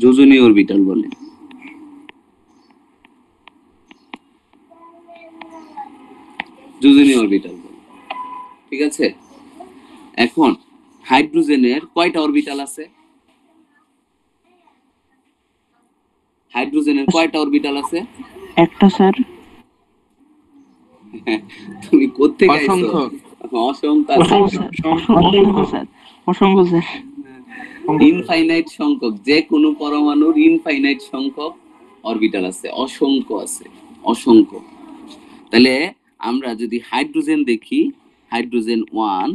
যোজনী অরবিটাল বলে। যোজনী অরবিটাল বলে, ঠিক আছে? এখন হাইড্রোজেনের কয়টা অরবিটাল আছে? হাইড্রোজেনের কয়টা অরবিটাল আছে? একটা স্যার। তুমি কোত্থেকে আইছো? অসংখ্য। অসংখ্য স্যার। ইনফাইনাইট সংখ্যক, যে কোনো পরমাণুর ইনফাইনাইট সংখ্যক অরবিটাল আছে, অসংখ্য আছে, অসংখ্য। তাহলে আমরা যদি হাইড্রোজেন দেখি, হাইড্রোজেন 1,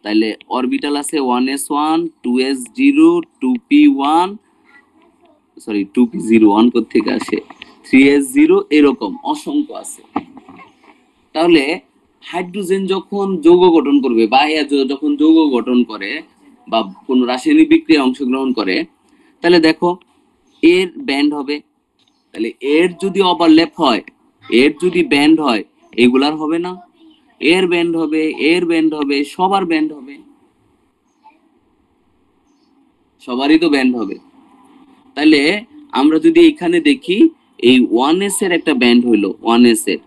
তাহলে অরবিটাল আছে 1s1, 2s0, 2p1, sorry 2p01 কোত্থেকে আসে, 3s0, এরকম অসংখ্য আছে। তাহলে হাইড্রোজেন যখন যৌগ গঠন করবে বা যখন যৌগ গঠন করে বা কোন রাসায়নিক বিক্রিয়ায় অংশগ্রহণ করে, তাহলে দেখো এর ব্যান্ড হবে। তাহলে এর যদি ওভারল্যাপ হয়, এর যদি ব্যান্ড হয়, এগুলার হবে না? এর ব্যান্ড হবে, এর ব্যান্ড হবে, সবার ব্যান্ড হবে, সবারই তো ব্যান্ড হবে। তাহলে আমরা যদি এখানে দেখি, এই 1s এর একটা ব্যান্ড হইলো, 1s এর,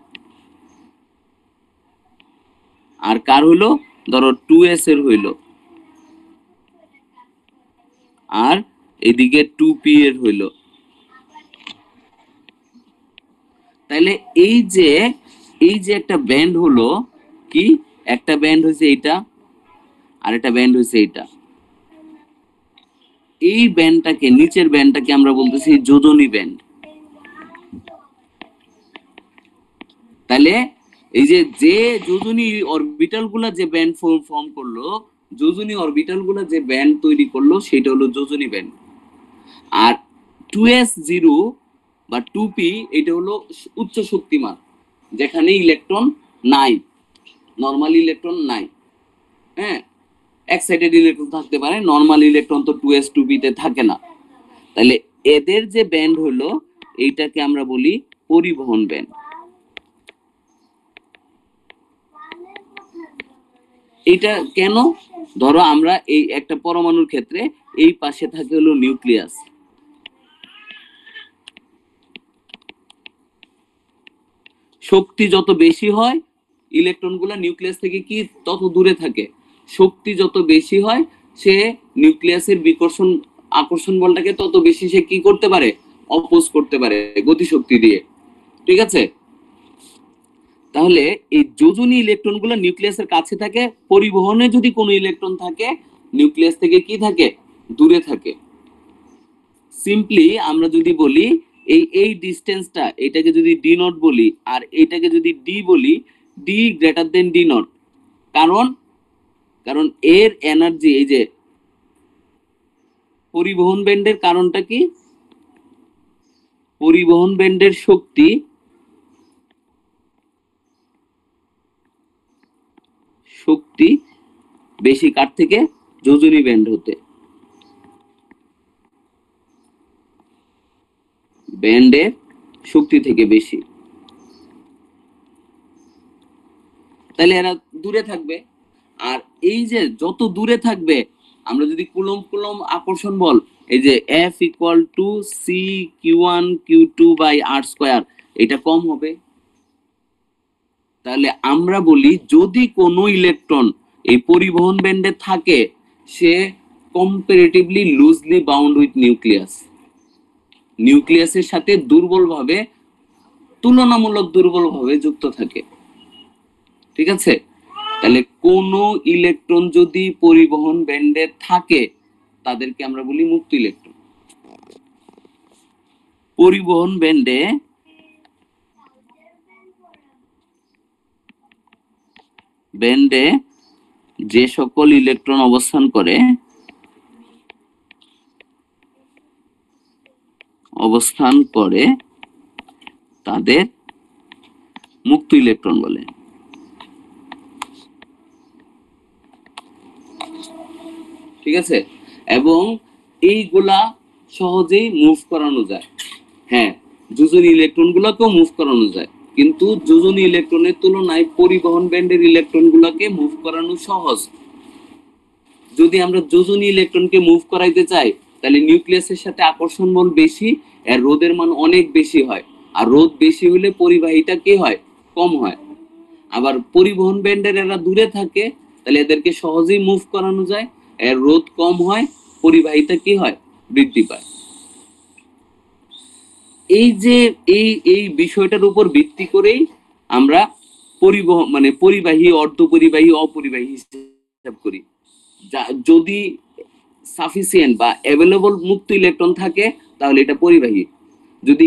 আর কার হইলো, ধরো 2s এর হইলো, আর এদিকে 2p এর হইলো। তাহলে এই যে একটা ব্যান্ড হলো, কি একটা ব্যান্ড হয়েছে এইটা, আর একটা ব্যান্ড হয়েছে এইটা। এই ব্যান্ডটাকে, নিচের ব্যান্ডটাকে আমরা বলতেছি যোজনী ব্যান্ড। তাহলে এই যে যোজনী অরবিটাল গুলা যে ব্যান্ড ফর্ম করলো, যোজনী অরবিটাল গুলা যে ব্যান্ড তৈরি করলো, সেটা হলো যোজনী ব্যান্ড। আর 2s0 বা 2p, এটা হলো উচ্চ শক্তিমান, যেখানে ইলেকট্রন নাই, নরমাল ইলেকট্রন নাই। হ্যাঁ, এক্সাইটেড ইলেকট্রন থাকতে পারে, নরমাল ইলেকট্রন তো 2s 2p তে থাকে না। তাহলে এদের যে ব্যান্ড হলো, এইটাকে আমরা বলি পরিবহন ব্যান্ড। এটা কেন? ধরো আমরা এই একটা পরমাণুর ক্ষেত্রে এই পাশে থাকে হলো নিউক্লিয়াস, শক্তি যত বেশি হয়, ইলেকট্রনগুলো নিউক্লিয়াস থেকে কি তত দূরে থাকে। শক্তি যত বেশি হয়, সে নিউক্লিয়াসের আকর্ষণ বলটাকে তত বেশি সে কি করতে পারে, অপোজ করতে পারে গতিশক্তি দিয়ে, ঠিক আছে? তাহলে এই যোজনী ইলেকট্রনগুলো নিউক্লিয়াসের কাছে থাকে, পরিবহনে যদি কোনো ইলেকট্রন থাকে, নিউক্লিয়াস থেকে কি থাকে, দূরে থাকে। সিম্পলি আমরা যদি বলি এই ডিসটেন্সটা, এটাকে যদি ডি নট বলি আর এটাকে যদি ডি বলি, D greater than D not. কারণ এর এনার্জি, এই যে পরিবহন ব্যান্ডের কারণটা কি, পরিবহন ব্যান্ডের শক্তি বেশি কার থেকে, যোজনী ব্যান্ড হতে, ব্যান্ডের শক্তি থেকে বেশি। তাহলে এরা দূরে থাকবে। আর এই যে যত দূরে থাকবে, আমরা যদি কুলম্ব আকর্ষণ বল, এই যে F = C Q1 Q2/r², এটা কম হবে। তাহলে আমরা বলি যদি কোনো ইলেকট্রন এই পরিবহন ব্যান্ডে থাকে সে comparatively loosely bound with nucleus, নিউক্লিয়াসের সাথে দুর্বলভাবে, তুলনামূলক দুর্বলভাবে যুক্ত থাকে। ঠিক আছে, তাহলে কোন ইলেকট্রন যদি পরিবহন ব্যান্ডে থাকে তাদেরকে আমরা বলি মুক্ত ইলেকট্রন। পরিবহন ব্যান্ডে যে সকল ইলেকট্রন অবস্থান করে তাদের মুক্ত ইলেকট্রন বলে। ঠিক আছে, এবং এইগুলা সহজেই মুভ করানো যায়। হ্যাঁ, যোজনী ইলেকট্রন গুলাকেও মুভ করানো যায়, কিন্তু যোজনী ইলেকট্রনের তুলনায় পরিবহন ব্যান্ডের ইলেকট্রন গুলাকে মুভ করানো সহজ। যদি আমরা যোজনী ইলেকট্রনকে মুভ করাইতে চাই তাহলে নিউক্লিয়াসের সাথে আকর্ষণ বল বেশি, এর রোধের মান অনেক বেশি হয়, আর রোধ বেশি হলে পরিবাহিতা কি হয়, কম হয়। আবার পরিবহন ব্যান্ডের এরা দূরে থাকে, তাহলে এদেরকে সহজেই মুভ করানো যায়, এর রোধ কম হয়, পরিবাহিতা কি হয়, বৃদ্ধি পায়। এই যে এই বিষয়টার উপর ভিত্তি করেই আমরা পরিবহন মানে পরিবাহী, অর্ধপরিবাহী, অপরিবাহী হিসাব করি। যদি সাফিসিয়েন্ট বা অ্যাভেলেবল মুক্ত ইলেকট্রন থাকে তাহলে এটা পরিবাহী, যদি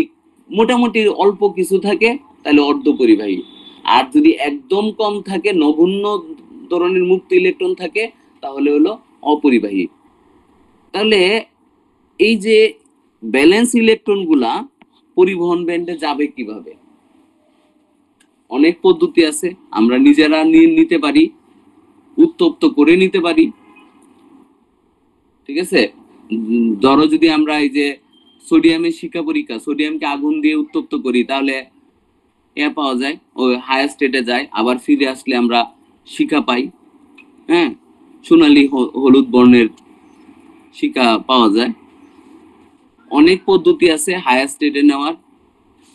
মোটামুটি অল্প কিছু থাকে তাহলে অর্ধপরিবাহী, আর যদি একদম কম থাকে, নগণ্য ধরনের মুক্ত ইলেকট্রন থাকে তাহলে হলো অপরিবাহী। তাহলে এই যে ব্যালেন্স ইলেকট্রন গুলা পরিবহন ব্যান্ডে যাবে কিভাবে? অনেক পদ্ধতি আছে, আমরা নিজেরা নিতে পারি, উত্তপ্ত করে নিতে পারি। ঠিক আছে, ধরো যদি আমরা এই যে সোডিয়ামের শিখা পরীক্ষা, সোডিয়ামকে আগুন দিয়ে উত্তপ্ত করি তাহলে পাওয়া যায়, ওই হায়ার স্টেটে যায়, আবার ফিরে আসলে আমরা শিখা পাই। হ্যাঁ, সোনালী হলুদ বর্ণের শিখা পাওয়া যায়। অনেক পদ্ধতি আছে হায়ার স্টেটে নেওয়ার,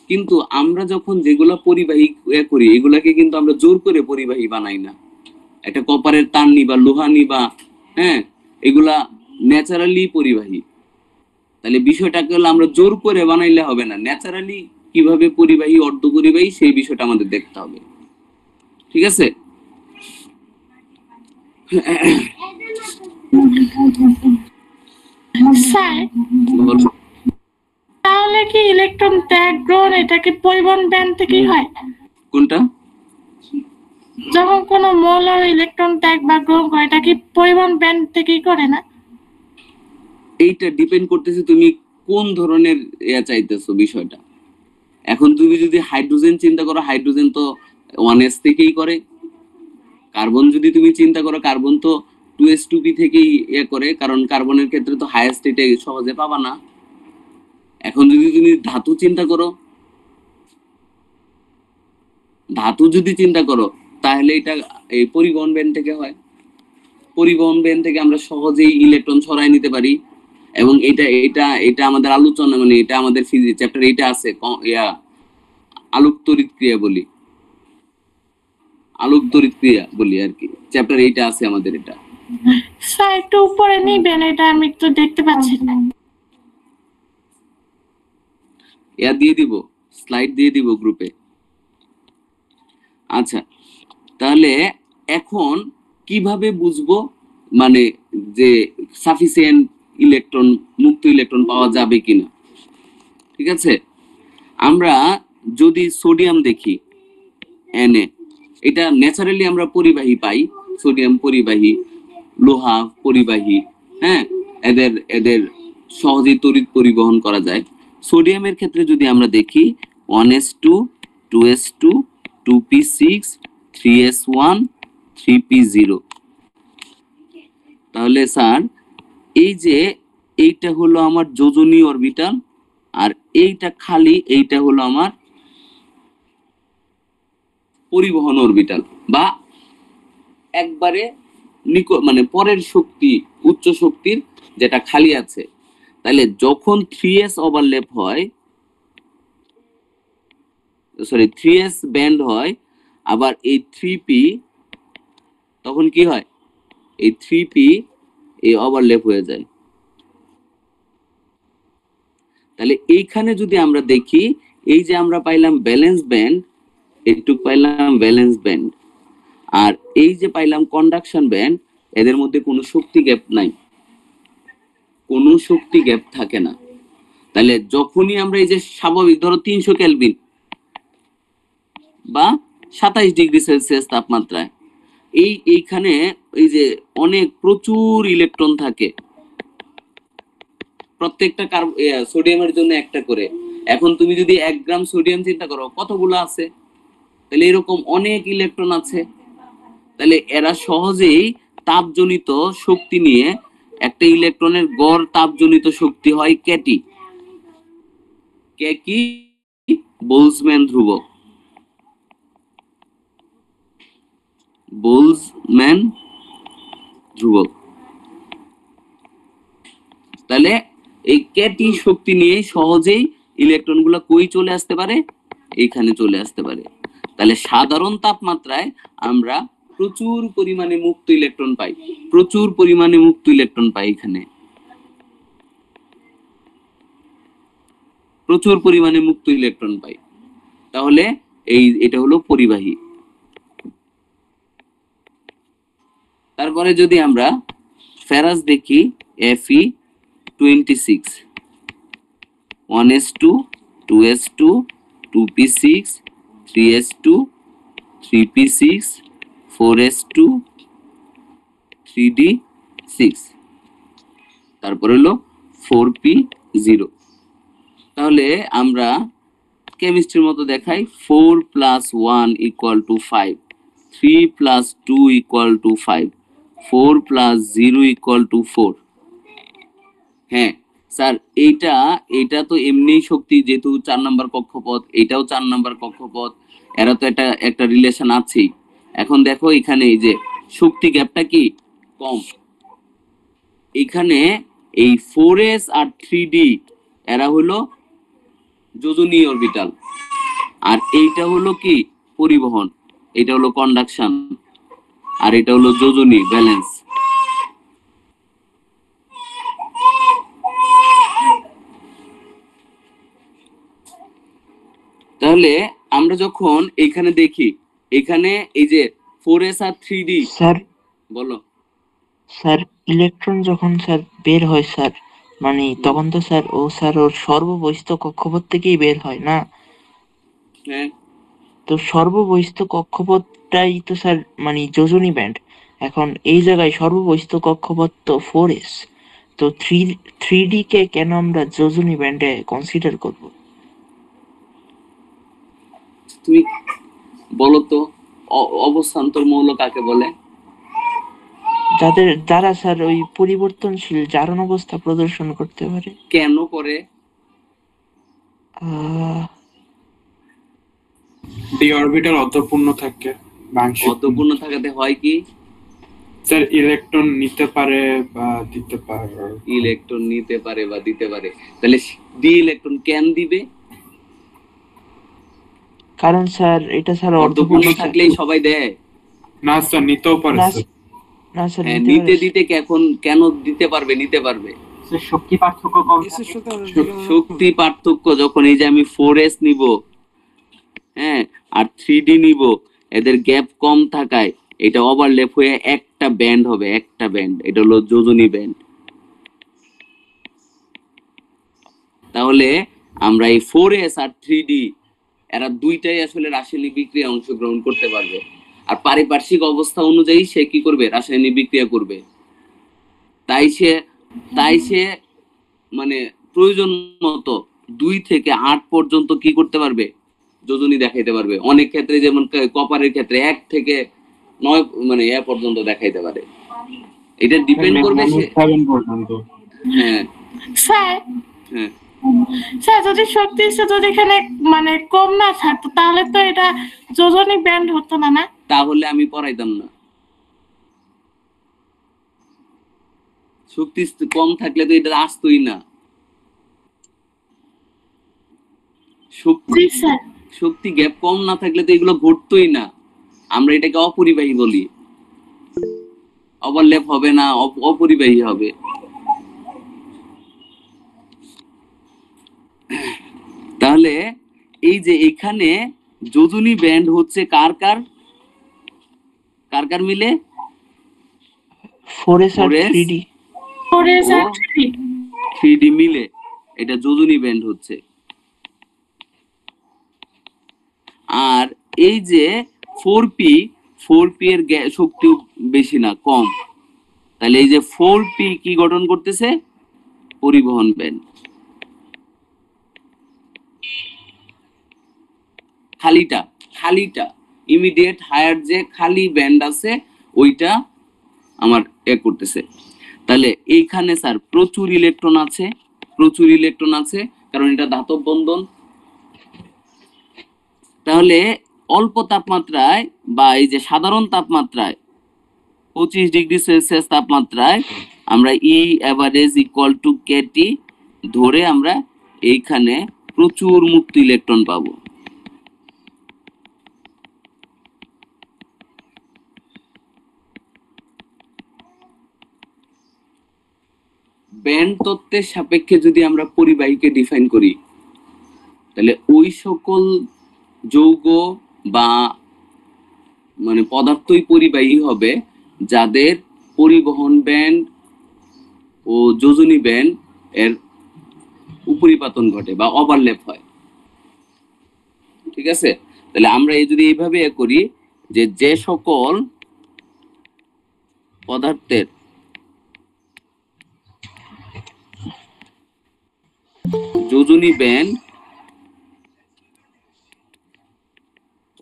কিন্তু আমরা যখন যেগুলা পরিবাহী করি এগুলাকে কিন্তু আমরা জোর করে পরিবাহী বানাই না। একটা কপারের তার নিবা, লোহা নিবা, হ্যাঁ, এগুলা ন্যাচারালি পরিবাহী। তাহলে বিষয়টাকে হলো আমরা জোর করে বানাইলে হবে না, ন্যাচারালি কিভাবে পরিবাহী, অর্ধপরিবাহী সেই বিষয়টা আমাদের দেখতে হবে। ঠিক আছে, স্যার তাহলে কি ইলেকট্রন ত্যাগ গ্রহণ এটা কি পরিবহন ব্যান্ড থেকেই হয়? কোনটা? যখন কোনো মৌল ইলেকট্রন ত্যাগ বা গ্রহণ করে এটা কি পরিবহন ব্যান্ড থেকেই করে না? এইটা ডিপেন্ড করতেছে তুমি কোন ধরনের চাইতেছো বিষয়টা। এখন তুমি যদি হাইড্রোজেন চিন্তা করো, হাইড্রোজেন তো 1s থেকেই করে। কার্বন যদি তুমি চিন্তা করো, কার্বন তো 2s2p থেকেই করে, কারণ কার্বনের ক্ষেত্রে তো হায়ার স্টেটে সহজে পাবা না। এখন যদি তুমি ধাতু চিন্তা করো, তাহলে এটা এই পরিবহন ব্যান্ড থেকে হয়। পরিবহন ব্যান্ড থেকে আমরা সহজেই ইলেকট্রন ছড়াই নিতে পারি, এবং এটা আমাদের আলোচনা, মানে এটা আমাদের ফিজিক্স চ্যাপ্টার এইটা আছে, আলোক তড়িৎ ক্রিয়া বলি আর কি, চ্যাপ্টার এইটা আছে আমাদের। এটা স্যার একটু উপরে নিবেন, এটা আমি একটু দেখতে পাচ্ছি না। দিয়ে দিব, স্লাইড দিয়ে দিব গ্রুপে। আচ্ছা, তাহলে এখন কিভাবে বুঝবো মানে যে সাফিসিয়েন্ট ইলেকট্রন, মুক্ত ইলেকট্রন পাওয়া যাবে কিনা? ঠিক আছে, আমরা যদি সোডিয়াম দেখি, Na, এটা ন্যাচারালি আমরা পরিবাহী পাই, সোডিয়াম পরিবাহী, লোহা পরিবাহী। হ্যাঁ, এদের সহজেই তড়িৎ পরিবহন করা যায়। সোডিয়ামের ক্ষেত্রে যদি আমরা দেখি 1s2, 2s2, 2p6, 3s1, 3p0। তাহলে স্যার এই যে এইটা হলো আমার যোজনী অরবিটাল, আর এইটা খালি, এইটা হলো আমার পরিবহন অরবিটাল, বা একবারে মানে পরের শক্তি, উচ্চ শক্তির যেটা খালি আছে। তাহলে যখন 3s ওভারল্যাপ হয় সরি 3s ব্যান্ড হয়, আবার এই 3p তখন কি হয়, এই 3p এই ওভারল্যাপ হয়ে যায়। তাহলে এইখানে যদি আমরা দেখি, এই যে আমরা পাইলাম ব্যালেন্স ব্যান্ড, একটু পাইলাম ব্যালেন্স ব্যান্ড, আর এই যে পাইলাম কন্ডাকশন ব্যান্ড, এদের মধ্যে কোনো শক্তি গ্যাপ নাই, কোনো শক্তি গ্যাপ থাকে না। তাহলে যখনই আমরা এই যে স্বাভাবিক ধরো 300 কেলভিন বা 27 ডিগ্রি সেলসিয়াস তাপমাত্রায় এইখানে এই যে অনেক প্রচুর ইলেকট্রন থাকে, প্রত্যেকটা সোডিয়ামের জন্য একটা করে। এখন তুমি যদি 1 গ্রাম সোডিয়াম চিন্তা করো কতগুলো আছে, তাহলে এরকম অনেক ইলেকট্রন আছে। তাহলে এরা সহজেই তাপজনিত শক্তি নিয়ে, একটা ইলেকট্রনের গড় তাপজনিত শক্তি হয় কেটি, কে কি বোলজম্যান ধ্রুবক, বোলজম্যান ধ্রুবক। তাহলে এই কেটি শক্তি নিয়ে সহজেই ইলেকট্রন গুলা কই চলে আসতে পারে, এইখানে চলে আসতে পারে। তাহলে সাধারণ তাপমাত্রায় আমরা প্রচুর পরিমাণে মুক্ত ইলেকট্রন পাই, প্রচুর পরিমাণে মুক্ত ইলেকট্রন পাই, এখানে প্রচুর পরিমাণে মুক্ত ইলেকট্রন পাই। তাহলে এটা হলো পরিবাহী। তারপরে যদি আমরা ফেরাস দেখি, Fe26, 1s2, 2s2, 2p6, 3s2, 3p6, 4s2, 3d6, তারপর হলো 4p0। তাহলে আমরা কেমিস্ট্রির মতো দেখাই, 4 + 1 = 5, 3 + 2 = 5, 4 + 0 = 4। হ্যাঁ স্যার, এইটা তো এমনি শক্তি, যেহেতু 4 নাম্বার কক্ষপথ, এটাও 4 নাম্বার কক্ষপথ, এরা তো একটা রিলেশন আছেই। এখন দেখো এখানে এই যে শক্তি গ্যাপটা কি কম, এখানে এই 4s আর 3d এরা হলো যোজনী অরবিটাল, আর এইটা হলো কি পরিবহন, এটা হলো কন্ডাকশন, আর এটা হলো যোজনী ব্যালেন্স। তাহলে আমরা যখন এখানে দেখি, এখানে এই যে 4s আর 3d, স্যার বলো। স্যার ইলেকট্রন যখন স্যার বের হয় স্যার, মানে তখন তো স্যার ওর সর্ববহিস্থ কক্ষপথ থেকেই বের হয় না? হ্যাঁ, তো সর্ববহিস্থ কক্ষপথটাই তো স্যার মানে যোজনী ব্যান্ড। এখন এই জায়গায় সর্ববহিস্থ কক্ষপথ তো 4s, তো 3d কে কেন আমরা যোজনী ব্যান্ডে কনসিডার করব? তুমি বলো তো অবস্থান্তর মৌল কাকে বলে? যারা স্যার ওই পরিবর্তনশীল জারণ অবস্থা প্রদর্শন করতে পারে। কেন করে? আহ ডি অরবিটাল অর্ধপূর্ণ থাকে বা আংশিক পূর্ণ। অর্ধপূর্ণ থাকাতে হয় কি? স্যার ইলেকট্রন নিতে পারে বা দিতে পারে। ইলেকট্রন নিতে পারে বা দিতে পারে। তাহলে ডি ইলেকট্রন কেন দিবে? কারণ স্যার এটা স্যার অর্ধপূর্ণ অর্ধপূর্ণ থাকলেই সবাই দেয় না স্যার, নিতেও পারে না স্যার। না স্যার হ্যাঁ, নিতে নিতে পারে। দিতে এখন কেন দিতে পারবে? নিতে পারবে। শক্তি পার্থক্য কম এসের থাকে। সাথে শক্তি পার্থক্য যখন এই যে আমি 4s নিব, হ্যাঁ, আর 3d নিব, এদের গ্যাপ কম থাকায় এটা ওভারল্যাপ হয়ে একটা ব্যান্ড হবে, একটা ব্যান্ড, এটা হলো যোজনী ব্যান্ড। তাহলে আমরা এই 4s আর 3d এরা দুইটাই আসলে রাসায়নিক বিক্রিয়া অংশগ্রহণ করতে পারবে, আর পারিপার্শ্বিক অবস্থা অনুযায়ী সে কি করবে? রাসায়নিক বিক্রিয়া করবে। তাই সে মানে প্রয়োজন মতো 2 থেকে 8 পর্যন্ত কি করতে পারবে? যোজনী দেখাইতে পারবে। অনেক ক্ষেত্রে যেমন কপারের ক্ষেত্রে 1 থেকে 9 মানে এ পর্যন্ত দেখাইতে পারে। এটা ডিপেন্ড করবে সে। 7 পর্যন্ত। হ্যাঁ স্যার হ্যাঁ, স্যার যদি শক্তি যদি এখানে মানে কম না থাকতো তাহলে তো এটা যোজনী ব্যান্ড হতো না, না? তাহলে আমি পড়াইতাম না। শক্তি কম থাকলে তো এটা আসতোই না। শক্তি জি স্যার। শক্তি গ্যাপ কম না থাকলে তো এগুলো ঘটতোই না, আমরা এটাকে অপরিবাহী বলি। ওভারল্যাপ হবে না, অপরিবাহী হবে। তাহলে এই যে এখানে যোজনী ব্যান্ড হচ্ছে কার কার কার কার মিলে? 4S আর 4S 3D। 4S আর ও 3D। 3D মিলে এটা যোজনী ব্যান্ড হচ্ছে। আর এই যে 4P এর শক্তি বেশি না, কম। তাহলে এই যে 4P কি গঠন করতেছে? পরিবহন ব্যান্ড। খালিটা ইমিডিয়েট হায়ার যে খালি ব্যান্ড আছে ওইটা আমার করতেছে। তাহলে এইখানে স্যার প্রচুর ইলেকট্রন আছে, কারণ এটা ধাতব বন্ধন। তাহলে অল্প তাপমাত্রায় বা এই যে সাধারণ তাপমাত্রায় 25 ডিগ্রি সেলসিয়াস তাপমাত্রায় আমরা ই এভারেজ ইকুয়াল টু কেটি ধরে আমরা এইখানে প্রচুর মুক্ত ইলেকট্রন পাবো। ব্যান্ড তত্ত্বের সাপেক্ষে যদি আমরা পরিবাহীকে ডিফাইন করি, তাহলে ওই সকল যৌগ বা মানে পদার্থই পরিবাহী হবে যাদের পরিবহন ব্যান্ড ও যোজনী ব্যান্ড এর উপরিপাতন ঘটে বা ওভারল্যাপ হয়। ঠিক আছে? তাহলে আমরা যদি এইভাবে করি যে সকল পদার্থের যোজনী ব্যান্ড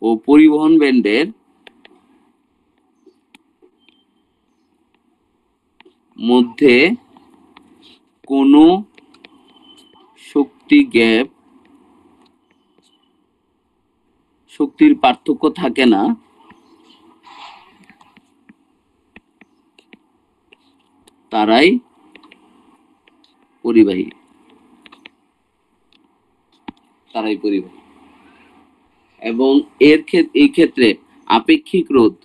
ও পরিবহন ব্যান্ডের মধ্যে কোনো শক্তির পার্থক্য থাকে না, তারাই পরিবাহী। এবং এই ক্ষেত্রে আপেক্ষিক রোধ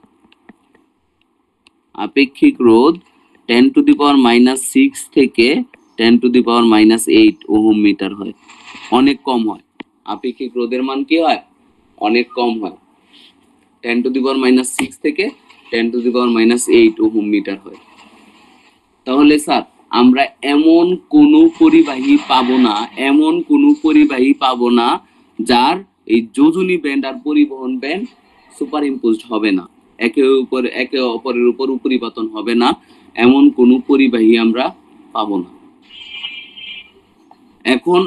10⁻⁻6 থেকে 10⁻⁻8 ওহম মিটার হয়, অনেক কম হয়। আপেক্ষিক রোধের মান কি হয়? অনেক কম হয়, 10⁻⁻6 থেকে 10⁻⁻8 ওহম মিটার হয়। তাহলে স্যার আমরা এমন কোনো পরিবাহী পাবো না যার এই যোজনী ব্যান্ড আর পরিবহন ব্যান্ড সুপার ইম্পোজড হবে না, একে অপরের উপর উপরিপাতন হবে না, এমন কোনো পরিবাহী আমরা পাবো না। এখন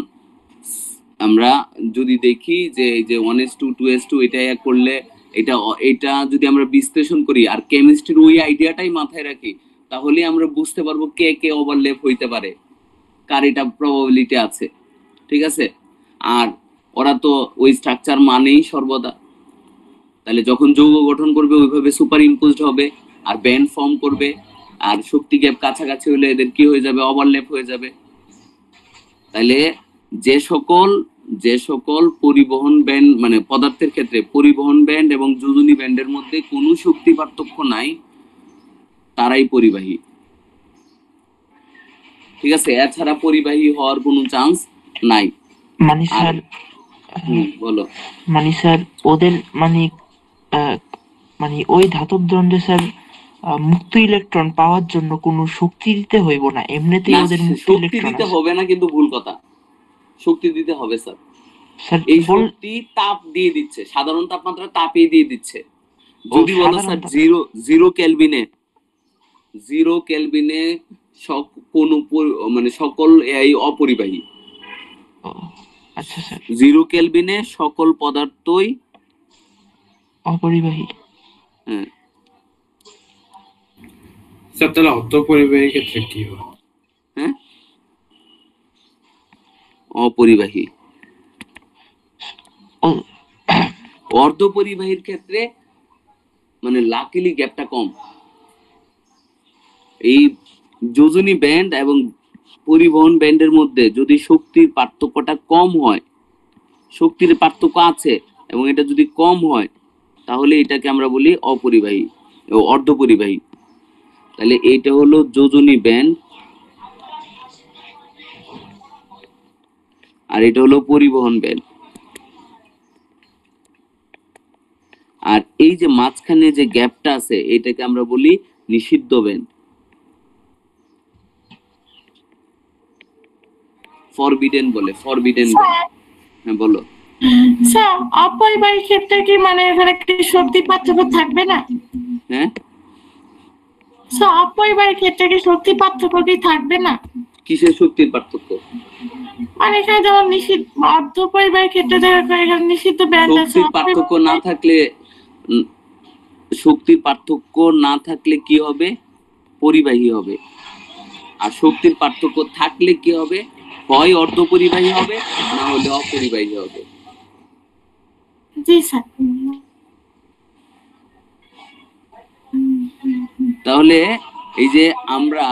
আমরা যদি দেখি যে এই যে 1s2 2s2 এটা এক করলে এটা যদি আমরা বিশ্লেষণ করি আর কেমিস্ট্রির ওই আইডিয়াটাই মাথায় রাখি, তাহলে আমরা বুঝতে পারবো কে ওভারল্যাপ হইতে পারে, কার এটা প্রবাবিলিটি আছে। ঠিক আছে? আর ওরা তো ওই স্ট্রাকচার মানেই সর্বদা। তাহলে যখন যৌগ গঠন করবে ওইভাবে সুপার ইম্পোজড হবে আর ব্যান্ড ফর্ম করবে, আর শক্তি গ্যাপ কাছাকাছি হলে এদের কি হয়ে যাবে? ওভারল্যাপ হয়ে যাবে। তাহলে যে সকল পরিবহন ব্যান্ড মানে পদার্থের ক্ষেত্রে পরিবহন ব্যান্ড এবং যোজনী ব্যান্ডের মধ্যে কোনো শক্তি পার্থক্য নাই, তারাই পরিবাহী। ঠিক আছে? এছাড়া পরিবাহী হওয়ার কোনো চান্স নাই। মানে স্যার, বলো। মানে স্যার ওদের মানে ওই ধাতব দ্বন্দ্বে স্যার মুক্ত ইলেকট্রন পাওয়ার জন্য কোনো শক্তি দিতে হইব না, এমনিতেই ওদের মুক্ত শক্তি ইলেকট্রন দিতে আছে। হবে না, কিন্তু ভুল কথা। শক্তি দিতে হবে স্যার। স্যার এই শক্তি তাপ দিয়ে দিচ্ছে, সাধারণ তাপমাত্রা তাপই দিয়ে দিচ্ছে। যদি বলো স্যার 0 কেলভিনে মানে সকল এই অপরিবাহী। আচ্ছা স্যার, 0 কেলভিনে সকল পদার্থই অপরিবাহী। হ্যাঁ স্যার তাহলে অর্ধপরিবাহীর ক্ষেত্রে কি হয়? হ্যাঁ অপরিবাহী। অর্ধপরিবাহীর ক্ষেত্রে মানে লাকিলি গ্যাপটা কম। এই যোজনী ব্যান্ড এবং পরিবহন ব্যান্ডের মধ্যে যদি শক্তির পার্থক্যটা কম হয়, শক্তির পার্থক্য আছে এবং এটা যদি কম হয় তাহলে এটাকে আমরা বলি অপরিবাহী ও অর্ধপরিবাহী। তাহলে এইটা হলো যোজনী ব্যান্ড আর এটা হলো পরিবহন ব্যান্ড। আর এই যে মাঝখানে যে গ্যাপটা আছে এটাকে আমরা বলি নিষিদ্ধ ব্যান্ড, ফরবিডেন বলে, ফরবিডেন ব্যান্ড। হ্যাঁ বলো। স্যার অপরিবাহী ক্ষেত্রে কি মানে এখানে কি শক্তি পার্থক্য থাকবে না? হ্যাঁ, স্যার অপরিবাহী ক্ষেত্রে কি শক্তি পার্থক্য কি থাকবে না? কিসের শক্তির পার্থক্য? মানে এখানে যেমন নিষিদ্ধ অর্ধপরিবাহী ক্ষেত্রে এখানে নিষিদ্ধ ব্যান্ড আছে, শক্তির পার্থক্য না থাকলে শক্তির পার্থক্য না থাকলে কি হবে? পরিবাহী হবে। আর শক্তির পার্থক্য থাকলে কি হবে? হয় অর্ধপরিবাহী হবে না হলে অপরিবাহী হবে। জি স্যার। তাহলে এই যে আমরা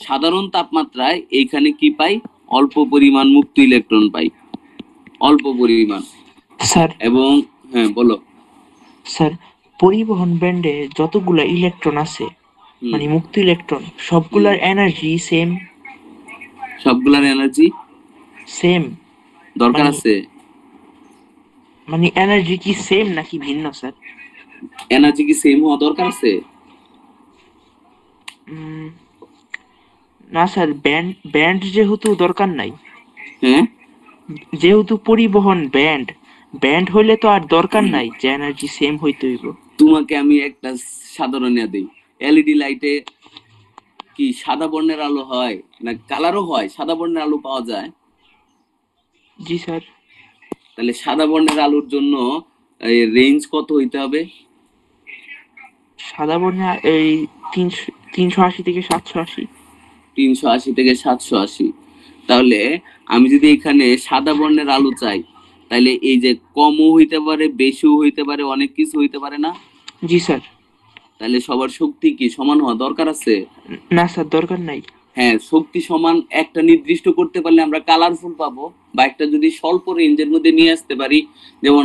সাধারণ তাপমাত্রায় এইখানে কি পাই? অল্প পরিমাণ মুক্ত ইলেকট্রন পাই, অল্প পরিমাণ। স্যার এবং হ্যাঁ বলো। স্যার পরিবহন ব্যান্ডে যতগুলা ইলেকট্রন আছে হুম, মানে মুক্ত ইলেকট্রন সবগুলার এনার্জি সেম সবগুলার এনার্জি সেম দরকার মানে আছে? মানে এনার্জি কি সেম নাকি ভিন্ন স্যার? এনার্জি কি সেম হওয়া দরকার আছে? উম, না স্যার, ব্যান্ড ব্যান্ড যেহেতু দরকার নাই, হ্যাঁ, যেহেতু পরিবহন ব্যান্ড ব্যান্ড হইলে তো আর দরকার নাই যে এনার্জি সেম হইতে হইব। তোমাকে আমি একটা সাধারণ দিই। এলইডি লাইটে কি সাদা বর্ণের আলো হয় না কালারও হয়? সাদা বর্ণের আলো পাওয়া যায়। জি স্যার। তাহলে সাদা বর্ণের আলোর জন্য রেঞ্জ কত হইতে হবে? সাদা বর্ণে এই 380 থেকে 780। 380 থেকে 780। তাহলে আমি যদি এখানে সাদা বর্ণের আলো চাই তাহলে এই যে কমও হইতে পারে, বেশিও হইতে পারে, অনেক কিছু হইতে পারে না? জি স্যার। তাহলে সবার শক্তি কি সমান হওয়া দরকার আছে? না স্যার, দরকার নাই। হ্যাঁ, শক্তি সমান একটা নির্দিষ্ট করতে পারলে আমরা কালারফুল পাবো, বা একটা যদি স্বল্প রেঞ্জের মধ্যে নিয়ে আসতে পারি, যেমন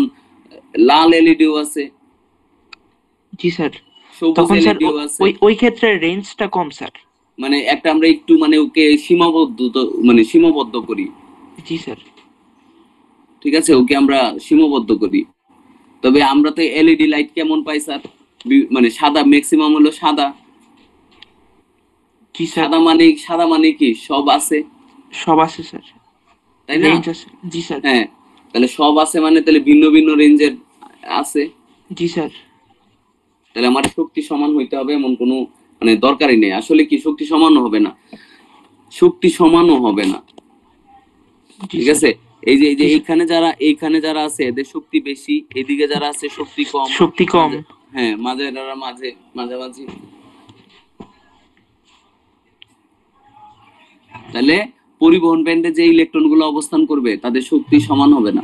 লাল এলইডিও আছে, জি স্যার। সবুজ তখন স্যার এলইডিও আছে। ওই ক্ষেত্রে রেঞ্জটা কম স্যার। মানে একটা আমরা একটু মানে ওকে সীমাবদ্ধ করি। জি স্যার। ঠিক আছে, ওকে আমরা সীমাবদ্ধ করি। তবে আমরা তো এলইডি লাইট কেমন পাই স্যার? মানে সাদা, ম্যাক্সিমাম হলো সাদা। জি স্যার। সাদা মানে কি সব আছে, সব আছে স্যার, তাই না? রেঞ্জ আছে। জি স্যার। হ্যাঁ, তাহলে সব আছে মানে তাহলে ভিন্ন ভিন্ন রেঞ্জের আছে। জি স্যার। তাহলে আমার শক্তি সমান হইতে হবে এমন কোনো মানে দরকারই নেই। আসলে কি শক্তি সমানও হবে না, শক্তি সমানও হবে না। জি ঠিক স্যার। আছে, এই যে এইখানে যারা আছে এদের শক্তি বেশি, এদিকে যারা আছে শক্তি কম। শক্তি কম। হ্যাঁ, মাঝামাঝি। তাহলে পরিবহন ব্যান্ডে যে ইলেকট্রন গুলো অবস্থান করবে তাদের শক্তি সমান হবে না।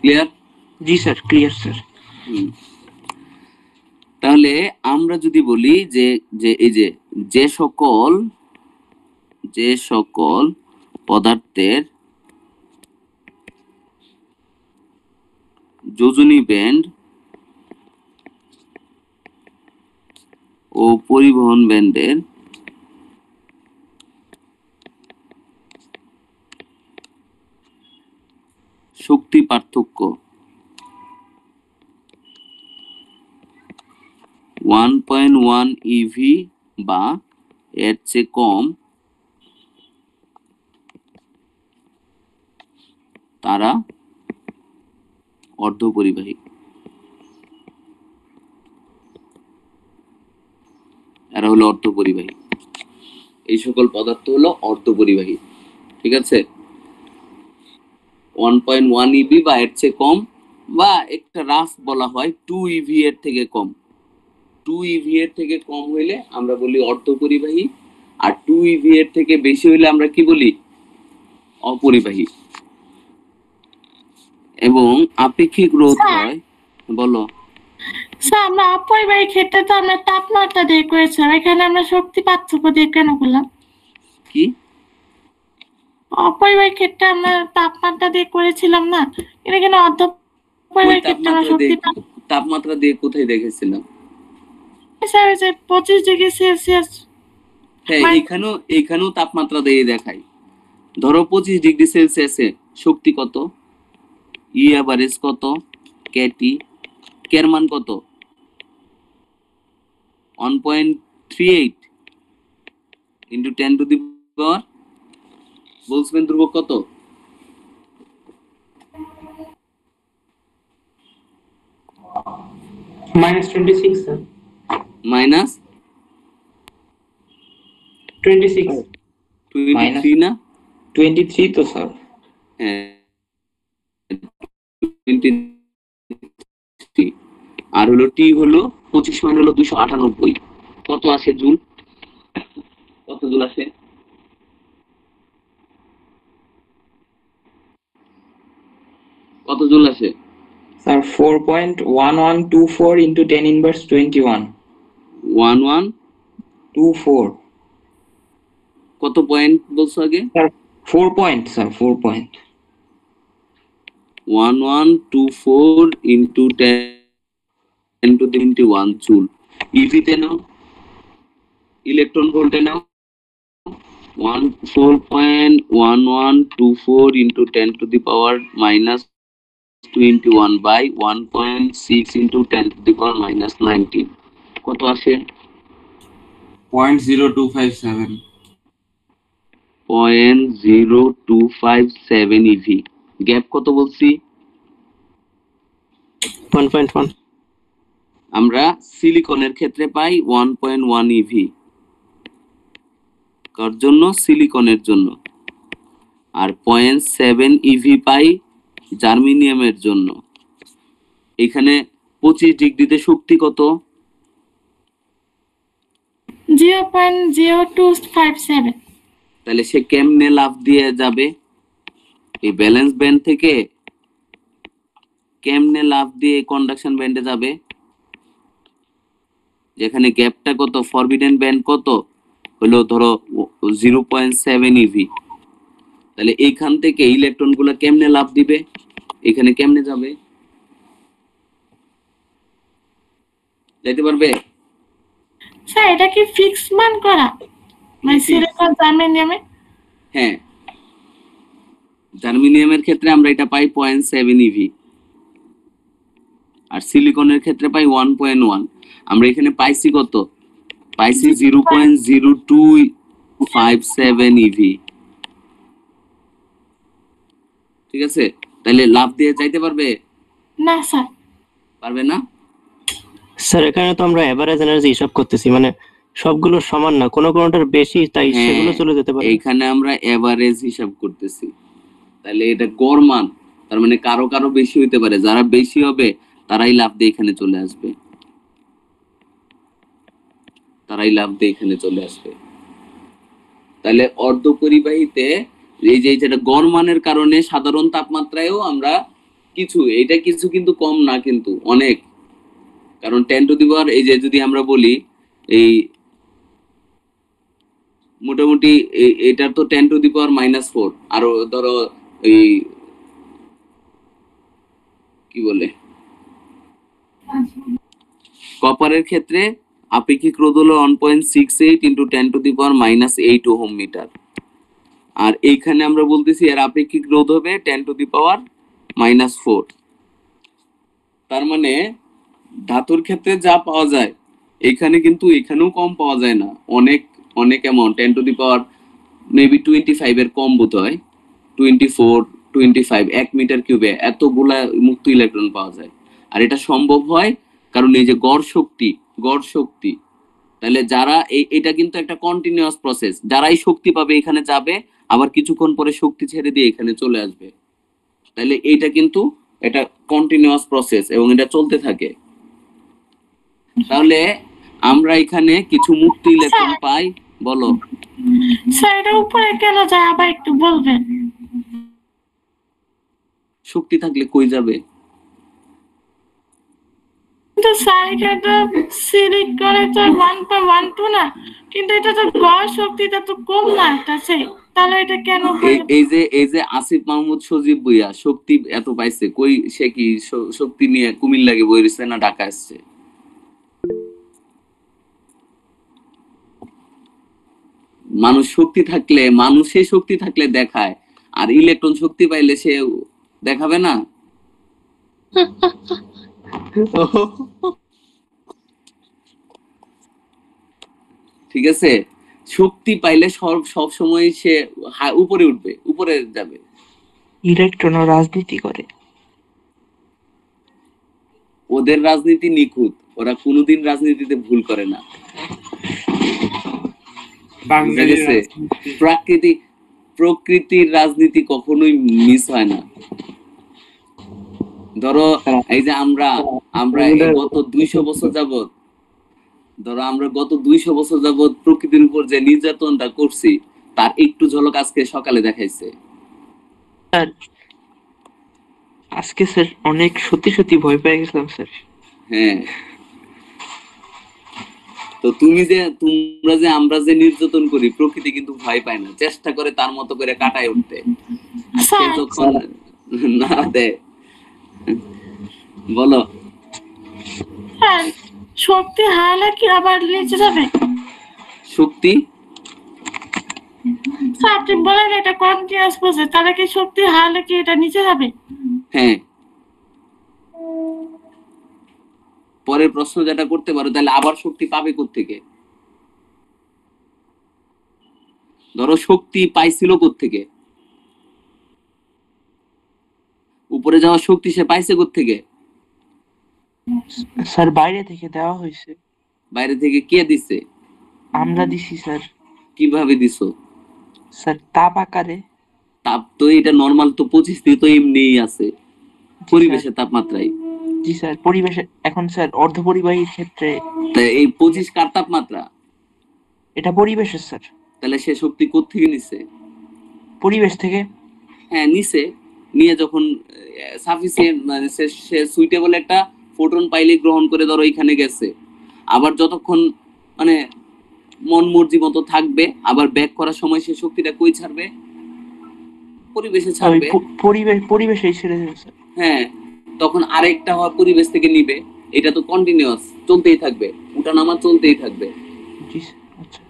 ক্লিয়ার? জি স্যার, ক্লিয়ার স্যার। তাহলে আমরা যদি বলি যে যে এই যে যে সকল পদার্থের যোজনী ব্যান্ড ও পরিবহন ব্যান্ডের শক্তি পার্থক্য 1.1 ইভি বা এর চেয়ে কম, তারা অর্ধপরিবাহী। এরা হলো অর্ধপরিবাহী। এই সকল পদার্থ হলো অর্ধপরিবাহী। ঠিক আছে, 1.1 ইভি বা এর চেয়ে কম, বা একটা রাফ বলা হয় 2 ইভি এর থেকে কম। 2 ইভি এর থেকে কম হইলে আমরা বলি অর্ধপরিবাহী, আর 2 ইভি এর থেকে বেশি হইলে আমরা কি বলি? অপরিবাহী। এবং আপেক্ষিক রোধ হয়। বলো। স্যার আমরা অপরিবাহী ক্ষেত্রে তো আমরা তাপমাত্রা দিয়ে করেছিলাম, এখানে আমরা শক্তি পার্থক্য দিয়ে কেন করলাম? কি অপরিবাহী ক্ষেত্রে আমরা তাপমাত্রা দিয়ে করেছিলাম না, এটা কেন ওই অপরিবাহী ক্ষেত্রে আমরা শক্তি পাই? তাপমাত্রা দিয়ে কোথায় দেখেছিলাম? স্যার ওই যে 25°C হ্যাঁ, এখানেও তাপমাত্রা দিয়ে দেখাই। ধরো 25°C শক্তি কত, ই অ্যাভারেজ কত, কেটি, কের মান কত, 1.38 ইন্টু 10⁻⁴ বলছিলেন ধ্রুবক কত? -26 স্যার। মাইনাস -26 23 না? 23 তো স্যার। হ্যাঁ, 23। আর হলো টি হলো 25 মান হলো 298। কত আসে জুল? কত জুল আসে? কত জুল আসে? স্যার 4.1124 ইন্টু 10⁻21 1124 কত পয়েন্ট বলছো আগে? Sir 4 point sir 4 point 1124 into 10⁻⁴ joule. ইভিতে নাও, ইলেকট্রন ভোল্টে নাও, 4.1124 ইন্টু 10⁻⁻21 বাই 1.6 ইন্টু 10⁻⁻19 কত আসে? 0.0257। 0.0257 ইভি। গ্যাপ কত বলছি? 1.1। আমরা সিলিকনের ক্ষেত্রে পাই 1.1 ইভি। কার জন্য? সিলিকনের জন্য। আর 0.7 ইভি পাই জার্মেনিয়ামের জন্য। এখানে 25°তে শক্তি কত? 0.0257। তাহলে সে কেমনে লাফ দিয়ে যাবে? এই ব্যালেন্স ব্যান্ড থেকে কেমনে লাফ দিয়ে কন্ডাকশন ব্যান্ডে যাবে? যেখানে গ্যাপটা কত, ফরবিডেন ব্যান্ড কত হলো ধরো 0.7 ইভি। তাহলে এইখান থেকে ইলেকট্রন গুলা কেমনে লাফ দিবে? এখানে কেমনে যাবে? যাইতে পারবে? স্যার এটা কি ফিক্স মান করা মানে সিলিকন জার্মেনিয়ামে? হ্যাঁ, জার্মেনিয়ামের ক্ষেত্রে আমরা এটা পাই 0.7 ইভি, আর সিলিকনের ক্ষেত্রে পাই 1.1। আমরা এখানে পাইছি কত? পাইছি 0.0257 ইভি। ঠিক আছে, তাহলে লাফ দিয়ে যাইতে পারবে? না স্যার। পারবে না? স্যার এখানে তো আমরা এভারেজ এনার্জি হিসাব করতেছি, মানে সবগুলো সমান না, কোনোটার বেশি, তাই হ্যাঁ, সেগুলো চলে যেতে পারে। এইখানে আমরা এভারেজ হিসাব করতেছি। তাহলে এটা গড় মান, তার মানে কারো কারো বেশি হইতে পারে, যারা বেশি হবে তারাই লাফ দিয়ে এখানে চলে আসবে, তারাই লাফ দিয়ে এখানে চলে আসবে। তাহলে অর্ধপরিবাহীতে এই যে যেটা গড় মানের কারণে সাধারণ তাপমাত্রায়ও আমরা কিছু, এটা কিছু কিন্তু কম না, কিন্তু অনেক। কারণ 10⁻, এই যে যদি আমরা বলি এই মোটামুটি এটার তো 10⁻⁻4, আরো ধরো এই কি বলে কপারের ক্ষেত্রে আপেক্ষিক রোধ হলো 1.68 ইন্টু 10⁻⁻8 ওহম মিটার। আর এইখানে আমরা বলতেছি এর আপেক্ষিক রোধ হবে 10⁻⁻4। তার মানে ধাতুর ক্ষেত্রে যা পাওয়া যায় এখানে কিন্তু এখানেও কম পাওয়া যায় না, অনেক অনেক অ্যামাউন্ট, 10⁻, মেবি 25 এর কম বোধ হয়, 24, 25 1 মিটার কিউবে এতগুলা মুক্ত ইলেকট্রন পাওয়া যায়। আর এটা সম্ভব হয় কারণ এই যে গড় শক্তি। তাহলে যারা এটা কিন্তু একটা কন্টিনিউয়াস প্রসেস, যারাই শক্তি পাবে এখানে যাবে, আবার কিছুক্ষণ পরে শক্তি ছেড়ে দিয়ে এখানে চলে আসবে। তাহলে এইটা কিন্তু এটা কন্টিনিউয়াস প্রসেস এবং এটা চলতে থাকে। তাহলে আমরা এখানে কিছু মুক্ত ইলেকট্রন পাই। বলো স্যার এটা উপরে কেন যায় আবার একটু বলবেন? শক্তি থাকলে কই যাবে? কিন্তু স্যার এখানে তো সিলিকনে তো 1.12 না, কিন্তু এটা তো গড় শক্তিটা তো কম না, এটা সে তাহলে এটা কেন হয়? এই যে আসিফ মাহমুদ সজীব ভুইয়া শক্তি এত পাইছে কই, সে কি শক্তি নিয়ে কুমিল্লাকে বইছে না ঢাকা আসছে? মানুষের শক্তি থাকলে দেখায়, আর ইলেকট্রন শক্তি পাইলে সে দেখাবে না। ঠিক আছে, শক্তি পাইলে সব সময় সে উপরে উঠবে, উপরে যাবে। ইলেকট্রনও রাজনীতি করে। ওদের রাজনীতি নিখুঁত, ওরা কোনোদিন রাজনীতিতে ভুল করে না। বাঙালি বুঝা গেছে? রাজনীতি। প্রকৃতির রাজনীতি কখনোই মিস হয় না। ধরো এই যে আমরা এই গত 200 বছর যাবত, আমরা গত 200 বছর যাবত প্রকৃতির উপর যে নির্যাতনটা করছি তার একটু ঝলক আজকে সকালে দেখাইছে। স্যার আজকে স্যার অনেক সত্যি সত্যি ভয় পেয়ে গেছিলাম স্যার। হ্যাঁ, তো তোমরা যে আমরা যে নির্যাতন করি, প্রকৃতি কিন্তু ভয় পায় না, চেষ্টা করে তার মতো করে কাটায় উঠতে। আজকে স্যার যখন না দেয়, বলো। স্যার শক্তি হারালে কি আবার নিচে যাবে? শক্তি স্যার আপনি বলেন এটা কন্টিনিউয়াস প্রসেস, তাহলে কি শক্তি হারালে কি এটা নিচে যাবে? হ্যাঁ, পরের প্রশ্ন যেটা করতে পারো, তাহলে আবার শক্তি পাবে কোত্থেকে? ধরো শক্তি পাইছিল কোত্থেকে? উপরে যাওয়ার শক্তি সে পাইছে কোত্থেকে? স্যার বাইরে থেকে দেওয়া হয়েছে। বাইরে থেকে কে দিছে? আমরা দিছি স্যার। কিভাবে দিছো? স্যার তাপ আকারে। তাপ তো এটা নরমাল, তো 25 ডিগ্রি তো এমনিই আছে পরিবেশের তাপমাত্রায়। জি স্যার, পরিবেশে এখন স্যার অর্ধপরিবাহীর ক্ষেত্রে তাই এই 25 কার তাপমাত্রা? এটা পরিবেশের স্যার। তাহলে সে শক্তি কোত্থেকে নিছে? পরিবেশ থেকে। হ্যাঁ, নিছে। নিয়ে যখন সাফিসিয়েন্ট মানে সে সুইটেবল একটা ফোটন পাইলে গ্রহণ করে ধরো এখানে গেছে, আবার যতক্ষণ মানে মন মর্জি মতো থাকবে, আবার ব্যাক করার সময় সে শক্তিটা কই ছাড়বে? পরিবেশে ওই ছাড়বে। পরিবেশেই ছেড়ে দেবে স্যার। হ্যাঁ, তখন আরেকটা হওয়ার পরিবেশ থেকে নিবে। এটা তো কন্টিনিউয়াস চলতেই থাকবে, উঠানামা চলতেই থাকবে। জি স্যার। আচ্ছা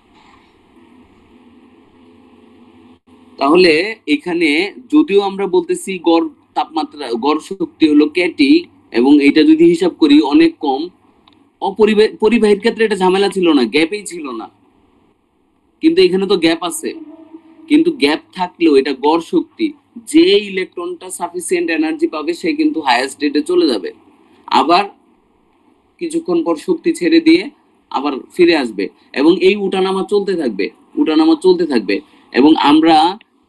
তাহলে এখানে যদিও আমরা বলতেছি গড় তাপমাত্রা, গড় শক্তি হলো কেটি, এবং এটা যদি হিসাব করি অনেক কম, পরিবাহীর ক্ষেত্রে এটা ঝামেলা ছিল না, গ্যাপই ছিল না। কিন্তু এখানে তো গ্যাপ আছে, কিন্তু গ্যাপ থাকলেও এটা গড় শক্তি। যে ইলেকট্রনটা সাফিসিয়েন্ট এনার্জি পাবে সে কিন্তু হায়ার স্টেটে চলে যাবে, আবার কিছুক্ষণ পর শক্তি ছেড়ে দিয়ে আবার ফিরে আসবে, এবং এই উঠানামা চলতে থাকবে, উঠানামা চলতে থাকবে। এবং আমরা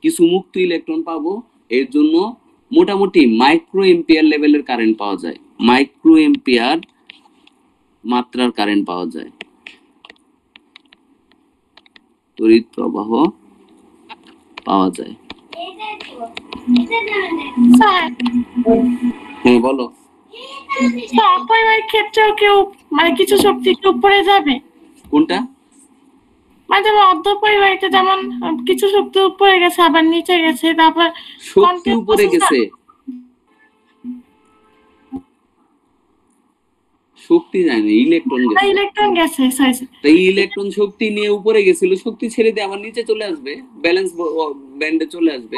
কিছু মুক্ত ইলেকট্রন পাবো। এর জন্য মোটামুটি মাইক্রো এম্পিয়ার লেভেলের কারেন্ট পাওয়া যায়, মাইক্রো এম্পিয়ার মাত্রার কারেন্ট পাওয়া যায়, তড়িৎ প্রবাহ পাওয়া যায়। স্যার হ্যাঁ বলো। স্যার অপরিবাহীর ক্ষেত্রেও কেউ মানে কিছু শক্তি কি উপরে যাবে? কোনটা? মানে যেমন অর্ধপরিবাহীতে যেমন কিছু শক্তি উপরে গেছে আবার নিচে গেছে, তারপর শক্তি উপরে গেছে, শক্তি যায়নি, ইলেকট্রন গেছে। ইলেকট্রন গেছে। তাই ইলেকট্রন শক্তি নিয়ে উপরে গেছিল, শক্তি ছেড়ে দিয়ে আবার নিচে চলে আসবে, ব্যালেন্স ব্যান্ডে চলে আসবে।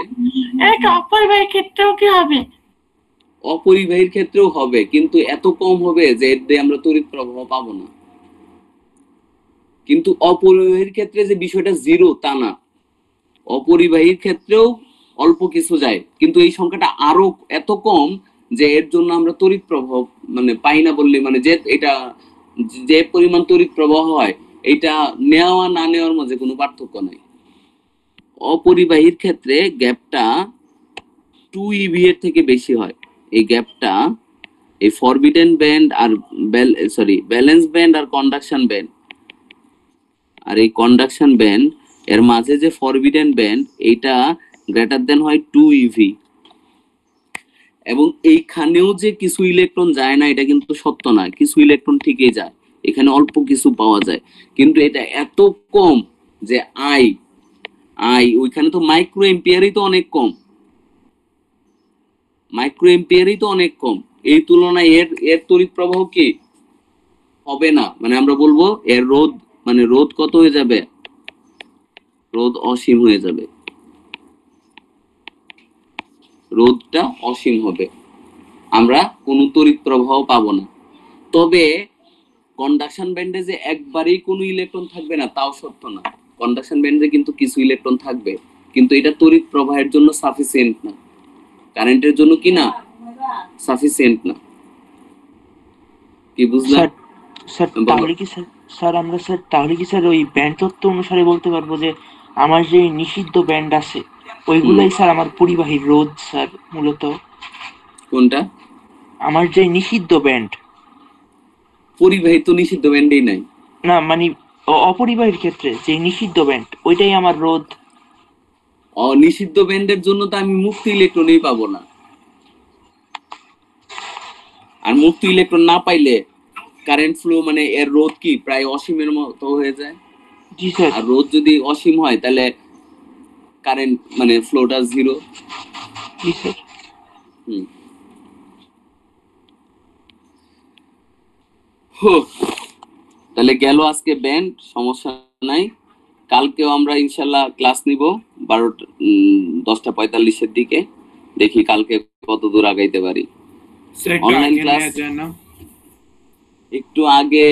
এটা অপরিবাহীর ক্ষেত্রেও কি হবে? অপরিবাহীর ক্ষেত্রেও হবে, কিন্তু এত কম হবে যে এর দিয়ে আমরা তড়িৎ প্রবাহ পাবো না। কিন্তু অপরিবাহীর ক্ষেত্রে যে বিষয়টা জিরো তা না, অপরিবাহীর ক্ষেত্রেও অল্প কিছু যায়, কিন্তু এই সংখ্যাটা আরো এত কম যে এর জন্য আমরা তড়িৎ প্রবাহ মানে পাই না বললে, মানে যে এটা যে পরিমাণ তড়িৎ প্রবাহ হয় এটা নেওয়া না নেওয়ার মাঝে কোনো পার্থক্য নাই। অপরিবাহীর ক্ষেত্রে গ্যাপটা 2 ইভি এর থেকে বেশি হয়। এই গ্যাপটা এই ফরবিডেন ব্যান্ড আর ব্যালেন্স ব্যান্ড আর কন্ডাকশন ব্যান্ড, আর এই কন্ডাকশন ব্যান্ড এর মাঝে যে ফরবিডেন ব্যান্ড এইটা গ্রেটার দেন হয় 2 ইভি। এবং এইখানেও যে কিছু ইলেকট্রন যায় না এটা কিন্তু সত্য না, কিছু ইলেকট্রন ঠিকই যায়, এখানে অল্প কিছু পাওয়া যায়, কিন্তু এটা এত কম যে আই, ওইখানে তো মাইক্রো এম্পিয়ারই তো অনেক কম, মাইক্রো এম্পিয়ারই তো অনেক কম। এই তুলনায় এর এর তড়িৎ প্রবাহ কি হবে না, মানে আমরা বলবো এর রোধ, মানে রোধ কত হয়ে যাবে, রোধ অসীম হয়ে যাবে, রোধটা অসীম হবে, আমরা কোনো তড়িৎ প্রবাহ পাবো না। তবে কন্ডাকশন ব্যান্ডে যে একবারেই কোনো ইলেকট্রন থাকবে না তাও সত্য না, কন্ডাকশন ব্যান্ডে কিন্তু কিছু ইলেকট্রন থাকবে, কিন্তু এটা তড়িৎ প্রবাহের জন্য সাফিসিয়েন্ট না, কারেন্টের জন্য কি না, সাফিসিয়েন্ট না। কি বুঝলা? স্যার স্যার বলো। তাহলে কি স্যার স্যার আমরা স্যার তাহলে কি স্যার ওই ব্যান্ড তত্ত্ব অনুসারে বলতে পারবো যে আমার যে নিষিদ্ধ ব্যান্ড আছে ওইগুলাই স্যার আমার পরিবাহী রোধ স্যার মূলত? কোনটা? আমার যে নিষিদ্ধ ব্যান্ড, পরিবাহী তো নিষিদ্ধ ব্যান্ডেই নাই। না মানে অপরিবাহীর ক্ষেত্রে যে নিষিদ্ধ ব্যান্ড ওইটাই আমার রোধ। নিষিদ্ধ ব্যান্ডের জন্য তো আমি মুক্ত ইলেকট্রনই পাবো না, আর মুক্ত ইলেকট্রন না পাইলে কারেন্ট ফ্লো মানে এর রোধ কি প্রায় অসীমের মতো হয়ে যায়। জি স্যার। আর রোধ যদি অসীম হয় তাহলে কারেন্ট মানে ফ্লোটা জিরো। জি স্যার। তাহলে গেল আজকে ব্যান্ড, সমস্যা নাই। কালকেও আমরা ইনশাল্লাহ ক্লাস নিব 10:45-এর দিকে, দেখি কালকে কত দূর আগাইতে পারি। স্যার একটু অনলাইন আগে ক্লাস নেওয়া যায় না? একটু আগে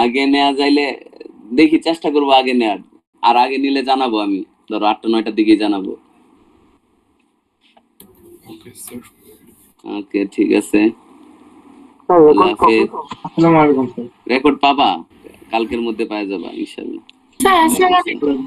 আগে নেওয়া যাইলে দেখি, চেষ্টা করবো আগে নেওয়ার, আর আগে নিলে জানাবো আমি, ধরো 8টা-9টার দিকে জানাবো। Okay sir. ওকে, ঠিক আছে, আল্লাহ হাফেজ। আসসালামু আলাইকুম স্যার। রেকর্ড পাবা, কালকের মধ্যে পাওয়া যাবা ইনশাল্লাহ। স্যার আসসালামু আলাইকুম।